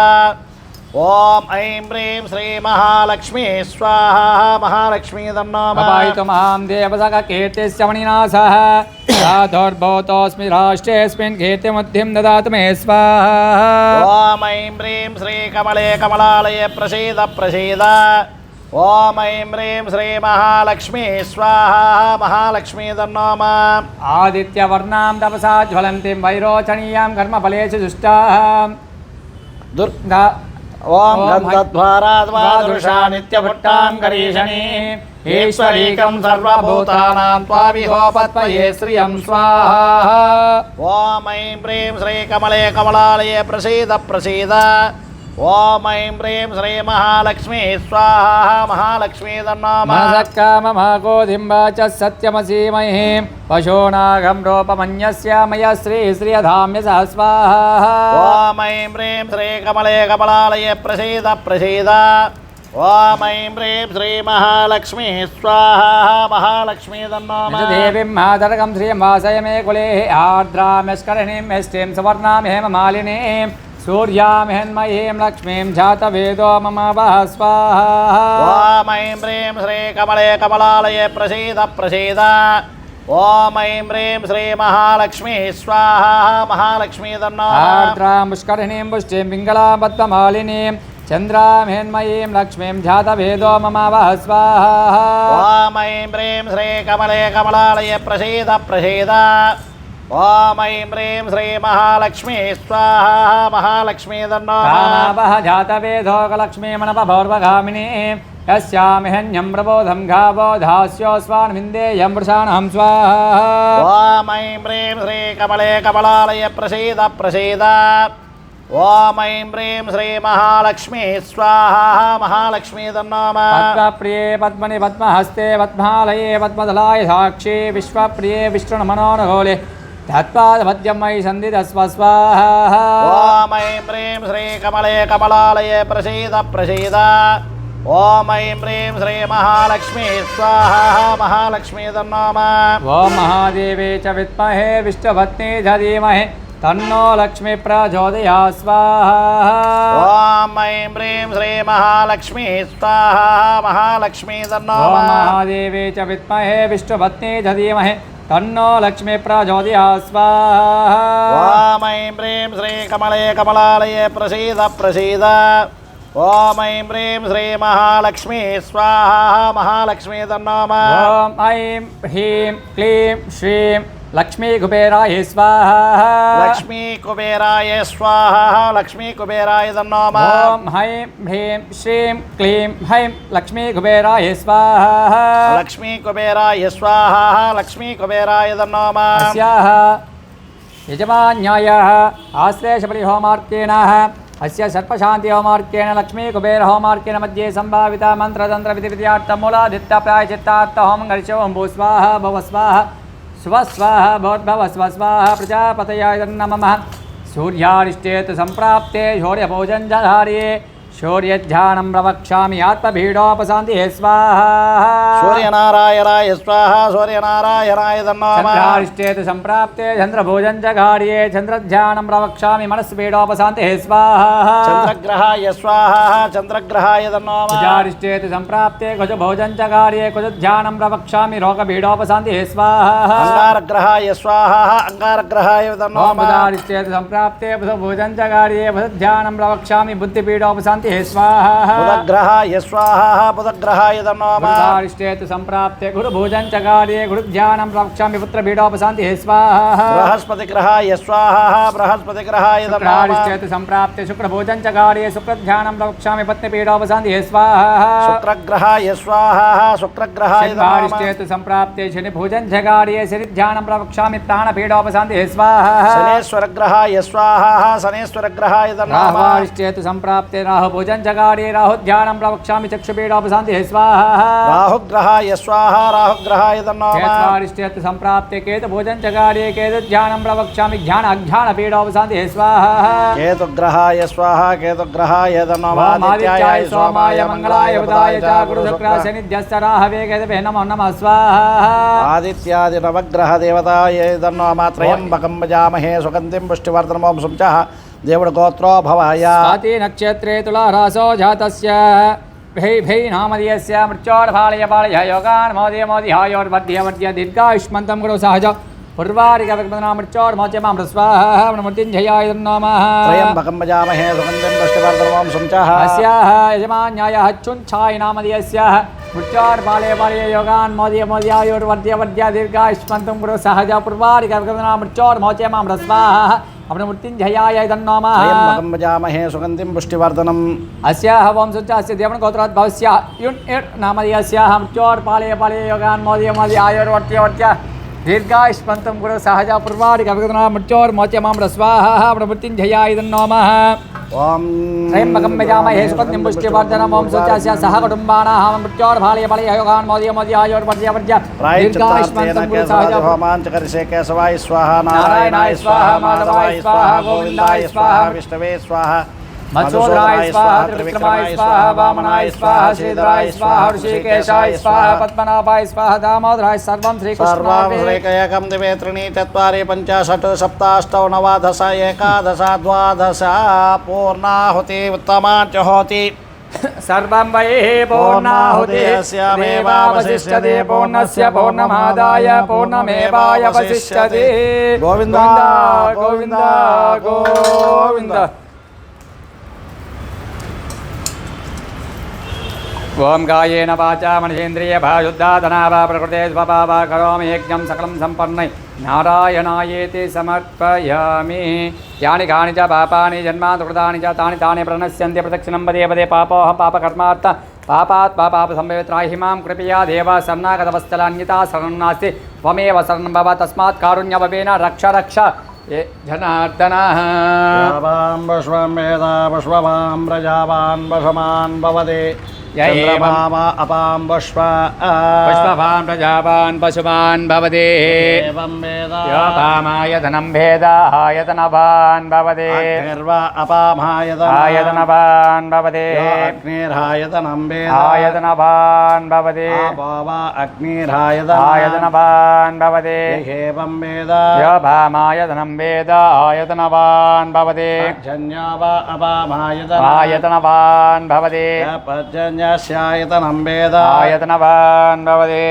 ॐ ऐं ह्रीं श्री महालक्ष्मी स्वाहा महालक्ष्मी तन्नमः अपायितु मां देवसखकीर्तिस्य मणिनाथः साधुर्भूतोऽस्मि राष्ट्रेऽस्मिन् कीर्तिमुद्धिं ददातु मे स्वाहा ॐ ऐं ह्रीं श्री कमले कमलालये प्रसीद प्रसीद ॐ ऐं ह्रीं श्री महालक्ष्मी स्वाहा महालक्ष्मी तन्नमः आदित्यवर्णां तपसा ज्वलन्तीं वैरोचनीयां कर्मफलेषु दुष्टाः दुर्गा ॐ गन्धद्वाराद्वादृशा नित्यभुट्टां करीशनी ईश्वरीकं सर्वभूतानां त्वाविहोपत्पये श्रियं स्वाहा ॐ ऐं ह्रीं श्री कमले कमलालये प्रसीद प्रसीद ॐ ऐं ह्रीं श्री महालक्ष्मी स्वाहा महालक्ष्मी तन्नमः मनसक्काममागोधिम्बा च सत्यमसीमहि पशूनागं रूपमन्यस्य मया श्रीयधाम्य सह स्वाहा ॐ ऐं ह्रीं श्री कमले कमलालये प्रसीद प्रसीद ॐ ऐं ह्रीं श्री महालक्ष्मी स्वाहा महालक्ष्मी तन्नमः देवीं मातरकं श्रियं वासय मे कुले आर्द्राम्यस्करणीं यष्टिं सुवर्णां हेममालिनीं सूर्यां हिरण्मयीं लक्ष्मीं जातवेदो मम वः स्वाहा ॐ ऐं ह्रीं श्री कमले कमलालये प्रसीद प्रसीद ॐ ऐं ह्रीं श्री महालक्ष्मी स्वाहा महालक्ष्मी तन्नमः आर्द्रां पुष्करिणीं पुष्टिं पिङ्गलां पद्ममालिनीं चन्द्रां हिरण्मयीं लक्ष्मीं जातवेदो मम वः स्वाहा ॐ ऐं ह्रीं श्री कमले कमलालये प्रसीद प्रसीद ॐ ऐं ह्रीं श्री महालक्ष्मी स्वाहा महालक्ष्मी तन्नमः कामावः जातवेदोकलक्ष्मीमणपभौर्वगामिनी यस्यां हिरण्यं प्रबोधं गावो धास्योऽस्मान् विन्देयं वृषाणहं स्वाहा ॐ ऐं ह्रीं श्री कमले कमलालये प्रसीद प्रसीद ॐ ऐं ह्रीं श्री महालक्ष्मी स्वाहा महालक्ष्मी तन्नमः पद्मप्रिये पद्मनि पद्महस्ते पद्मालये पद्मदलाय साक्षी विश्वप्रिये विष्णुमनोरघोले धत्पादपद्यं मयि सन्दिधस्व स्वाहा ॐ ऐं ह्रीं श्री कमले कमलालये प्रसीद प्रसीद ॐ ऐं ह्रीं श्री महालक्ष्मी स्वाहा महालक्ष्मी तन्नमः ॐ महादेवे च विद्महे विष्णुपत्नी च धीमहि तन्नो लक्ष्मी प्रचोदयात् स्वाहा ॐ ऐं ह्रीं श्री महालक्ष्मी स्वाहा महालक्ष्मी ॐ तन्नमः महादेवे च विद्महे विष्णुपत्नी च धीमहि तन्नो लक्ष्मी प्रचोदयात् स्वाहा ॐ ऐं ह्रीं श्री कमले कमलालये प्रसीद प्रसीद ॐ ऐं ह्रीं श्री महालक्ष्मी स्वाहा महालक्ष्मी तन्नमः ॐ ऐं ह्रीं क्लीं श्रीं लक्ष्मी कुबेराय स्वाहा लक्ष्मी कुबेराय स्वाहा लक्ष्मी कुबेराय तन्नमः ॐ हैं ह्रीं श्रीं क्लीं हैं लक्ष्मी कुबेराय स्वाहा लक्ष्मी कुबेराय स्वाहा लक्ष्मी कुबेराय तन्नमः अस्याः यजमान्यायाः आश्लेषबलिहोमार्केण अस्य सर्पशान्तिहोमार्केण लक्ष्मी कुबेरहोमार्केण मध्ये सम्भाविता मन्त्रतन्त्रविधिविद्यार्थमूलादित्यप्रायचित्तार्थहोमं गरिष्यो भूस्वाहा भवस्वाहा स्वस्वाहा भवद्भव स्वस्वाहा प्रजापतयाय नमः सूर्यारिष्टेत सम्प्राप्ते शौर्यभोजनधार्ये शौर्यध्यानं प्रवक्ष्यामि आत्मभीडोपशान्तिः स्वाहा सूर्यनारायणाय स्वाहा सूर्यनारायणाय तन्नो नमः चन्द्रारिष्टेतु सम्प्राप्ते चन्द्रभोजं च कार्ये चन्द्रध्यानं प्रवक्ष्यामि मनस्पीडोपशान्तिः स्वाहा चन्द्रग्रहाय स्वाहा चन्द्रग्रहाय तन्नो नमः कुजारिष्टेतु सम्प्राप्ते कुजभोजं च कार्ये कुजध्यानं प्रवक्ष्यामि रोगभीडोपशान्तिः स्वाहा अंगारग्रहाय स्वाहा अंगारग्रहाय तन्नो नमः कुजारिष्टेतु सम्प्राप्ते बुधभोजं च कार्ये बुधध्यानं प्रवक्ष्यामि बुद्धिपीडोपशान्तिः स्वाहा बुधग्रहाय स्वाहा बुधग्रहाय तन्नो नमः गुरुधारिष्टेतु सम्प्राप्ते गुरुभोजं च कार्ये गुरुध्यानं प्रवक्ष्यामि पुत्रपीडोपशान्तिः स्वाहा बृहस्पतिग्रहाय स्वाहा बृहस्पतिग्रहाय तन्नो नमः शुक्रारिष्टेतु सम्प्राप्ते शुक्रभोजं च कार्ये शुक्रध्यानं प्रवक्ष्यामि पत्नीपीडोपशान्तिः स्वाहा शुक्रग्रहाय स्वाहा शुक्रग्रहाय तन्नो नमः शनिवारिष्टेतु सम्प्राप्ते शनिभोजं च कार्ये शनिध्यानं प्रवक्ष्यामि प्राणपीडोपशान्तिः स्वाहा शनेश्वरग्रहाय स्वाहा शनेश्वरग्रहाय तन्नो नमः राहुवारिष्टेतु सम्प्राप्ते राहुभोजं च कार्ये राहुध्यानं प्रवक्ष्यामि चक्षुपीडोपशान्तिः स्वाहा राहुग्रहाय स्वाहा राहुग्रहाय तन्नो नमः केतुवारिष्टेतु सम्प्राप्ते केतुभोजं च कार्ये केतुध्यानं प्रवक्ष्यामि अज्ञानपीडोपशान्तिः स्वाहा केतुग्रहाय स्वाहा केतुग्रहाय तन्नो नमः आदित्याय सोमाय मंगलाय बुधाय च गुरुशुक्राय शनिभ्यश्च राहवे केतवे नमो नमः स्वाहा आदित्यादि नवग्रह देवताय तन्नो नमः त्रयंबकं भजामहे सुगन्धिं पुष्टिवर्धनमों सुंचः దేవుడు గోత్రో భవాయ స్వాతి నక్షత్రే తులారాసో జాతస్య భై భై నామధేయస్య మృత్యోర్భాళయ బాళయ యోగాన్ మోదయ మోదిహాయోర్వర్ధ్య వర్ధ్య దీర్ఘాయుష్మంతం గురు సహజ పూర్వారిక విగ్మనా మృత్యోర్మోచ మాం స్వాహా మృత్యుంజయాయ నమః త్రయంబకం భజామహే సుగంధిం పుష్టివర్ధనమోం సుంచః అస్యాః యజమాన్యాయ చుంఛాయ నామధేయస్యాః మృత్యోర్భాళయ బాళయ యోగాన్ మోదయ మోదిహాయోర్వర్ధ్య వర్ధ్య దీర్ఘాయుష్మంతం గురు సహజ పూర్వారిక విగ్మనా మృత్యోర్మోచ మాం స్వాహా अपने मृत्युंजयाय नमः त्रयंबकं भजामहे सुगन्धिं पुष्टिवर्धनम् अस्याः वंशस्य देवन् गोत्रात् भवस्य युन् एट् नामधेयस्याः मृत्योर्पालय पालय योगान् मोदय मोदय आयुर्वर्त्य दीर्घायुष्मन्तं गुरु सहज पूर्वारिक विगतना मृत्योर्मोच्य मां स्वाहा अपने मृत्युंजयाय नमः ओम त्र्यंबकं भजामहे सुगन्धिं पुष्टिवर्धनम् ओम सत्यस्य सह कुटुम्बानां मृत्योर्पालय पालय योगान् मोदय मोदय आयुर्वर्त्य दीर्घायुष्मन्तं गुरु सहज होमांचकर्षे केशवाय स्वाहा नारायणाय स्वाहा माधवाय स्वाहा गोविन्दाय स्वाहा विष्णवे स्वाहा मत्स्योदराय स्वाहा त्रिविक्रमाय स्वाहा वामनाय स्वाहा श्रीधराय स्वाहा ऋषिकेशाय स्वाहा पद्मनाभाय स्वाहा दामोदराय सर्वं श्रीकृष्णार्पणमस्तु सर्वं दिवे त्रीणि चत्वारि पञ्चाशत् सप्ताष्टौ नवादश एकादश द्वादश पूर्णाहुति उत्तमा च होति सर्वं वै पूर्णाहुतिस्यामेवावशिष्यते पूर्णस्य पूर्णमादाय पूर्णमेवावशिष्यते गोविन्द गोविन्द गोविन्द ओम कायेन वाचा मनीन्द्रिय भायुद्धाधना वा प्रकृते स्वभा वा करोमि यज्ञं सकलं सम्पन्नै नारायणायेति समर्पयामि यानि कानि च पापानि जन्मान्तकृतानि च तानि तानि प्रणश्यन्ति प्रदक्षिणं पदे पदे पापोऽहं पापकर्मार्थ पापात् पापसंवित्राहि मां कृपया देव शरणागतवत्सलान्यथा शरणं नास्ति त्वमेव शरणं भव तस्मात् कारुण्यभवेन रक्ष रक्ष ये जनार्दनः पुष्पं वेदा पुष्पवां प्रजावान् वशमान् भवते चन्द्रमामा अपां पुष्पवान् प्रजावान् पशुमान् भवते एवं वेद यो पामायतनं भेदायतनवान् भवते अग्निर्वा अपामायतन आयतनवान् भवते अग्निर्हायतनं वेद आयतनवान् भवते वा अग्निर्हायतन आयतनवान् भवते एवं वेद यो पामायतनं भेदायतनवान् भवते जन्या वा अपामायतन आयतनवान् भवते पर्जन्यस्यायतनं वेद आयतनवान् भवते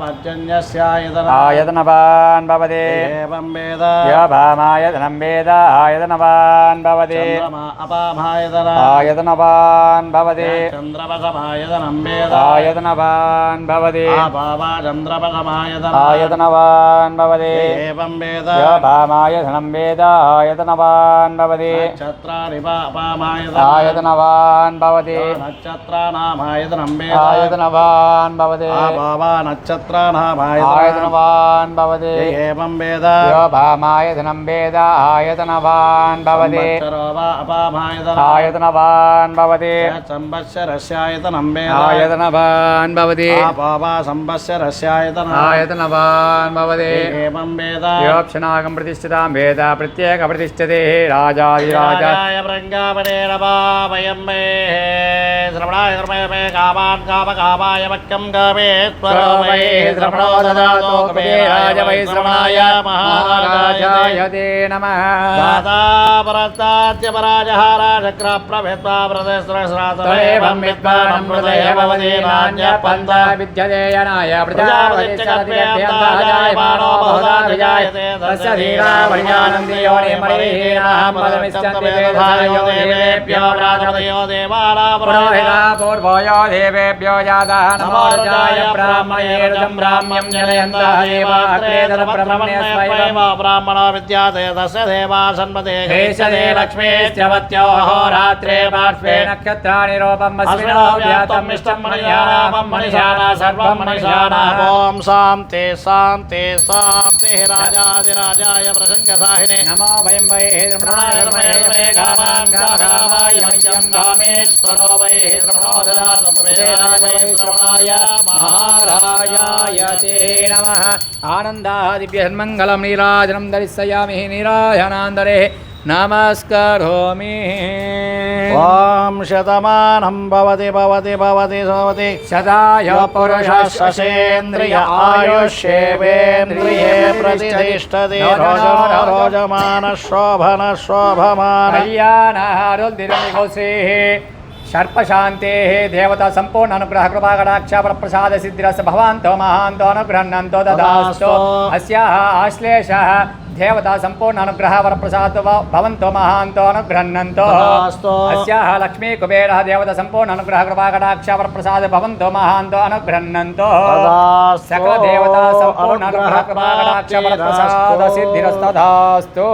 पर्जन्यस्यायतन आयतनवान् भवते एवं वेद यो भामायतनं वेद आयतनवान् भवते चन्द्रमा अपामायतन आयतनवान् भवते चन्द्रपथमायतनं वेद आयतनवान् भवते आपावा चन्द्रपथमायतन आयतनवान् भवते एवं वेद यो भामायतनं वेद आयतनवान् भवते नक्षत्राणि वा अपामायतन आयतनवान् भवते नक्षत्रा नक्षत्राणामायतनं वेद आयतनवान् भवति आभावा नक्षत्राणामायतनं आयतनवान् भवति एवं वेद यो भामायतनं वेद आयतनवान् भवति संवत्सरो वा अपामायतनं आयतनवान् भवति संवत्सरस्यायतनं वेद आयतनवान् भवति आभावा संवत्सरस्यायतनं आयतनवान् भवति एवं वेद योक्षणागं प्रतिष्ठितां वेद प्रत्येक प्रतिष्ठते राजाधिराज राजाय ब्रह्मावणे नमः वयं मे श्रवणाय धर्मय मे कामान् कामकामाय वक्यं कामेश्वरो वै श्रवणो ददातो कवे राज वै श्रवणाय महाराजाय ते नमः दाता परस्ताद्य पराजहारा चक्रप्रभेत्वा प्रदेशस्रातरेवं विद्वानं हृदय भवति नान्यपन्थ विद्यते यनाय प्रजापतिश्चरतिभ्यन्ताजाय मानो बहुधा विजायते तस्य धीरा वर्यानन्दी योनि मणिहीनाः पदमिच्छन्ति वेदसायो देवेभ्यो प्राजपतयो देवानां पुरोहिता पूर्वयो देवेभ्यो जातः नमो रुद्राय ब्राह्मणे रुजं ब्राह्म्यं जनयन्तः देवाग्रे तदप्रब्रह्मण्यस्वैव ब्राह्मणो विद्याते तस्य देवा सन्मते हेषदे लक्ष्मीश्चवत्योः रात्रे पार्श्वे नक्षत्राणि रूपम् अस्मिनो व्यातं मिष्टं मणिषाणां मणिषाणा सर्वं मणिषाणा ओम शांति शांति शांति राजाधिराजाय प्रसंगसाहिने नमो वयं वै रमणाय रमणे कामान् कामकामाय मह्यं कामेश्वरो वै रमणो ददातु वेदाय वै श्रवणाय महाराजाय ते नमः आनन्दादिव्यन्मङ्गलं नीराजनं दर्शयामि नीराजनान्तरे नमस्करोमि ओम शतमानं भवति भवति भवति भवति सदाय पुरुषः शशेन्द्रिय आयुष्येवेन्द्रिये प्रतिष्ठति रोजमान शोभन शोभमान कल्याणारुल्दिरनिघोषेः सर्पशान्तेः देवता सम्पूर्ण अनुग्रह कृपा कटाक्ष वरप्रसाद सिद्धिरस्य भवान्तो महान्तो अनुगृह्णन्तो ददास्तु अस्याः आश्लेषः देवता सम्पूर्ण अनुग्रह वरप्रसाद भवन्तो महान्तो अनुगृह्णन्तो अस्याः लक्ष्मी कुबेरः देवता सम्पूर्ण अनुग्रह कृपा कटाक्ष वरप्रसाद भवन्तो महान्तो अनुगृह्णन्तो सकल देवता सम्पूर्ण अनुग्रह कृपा कटाक्ष वरप्रसाद सिद्धिरस्तदास्तु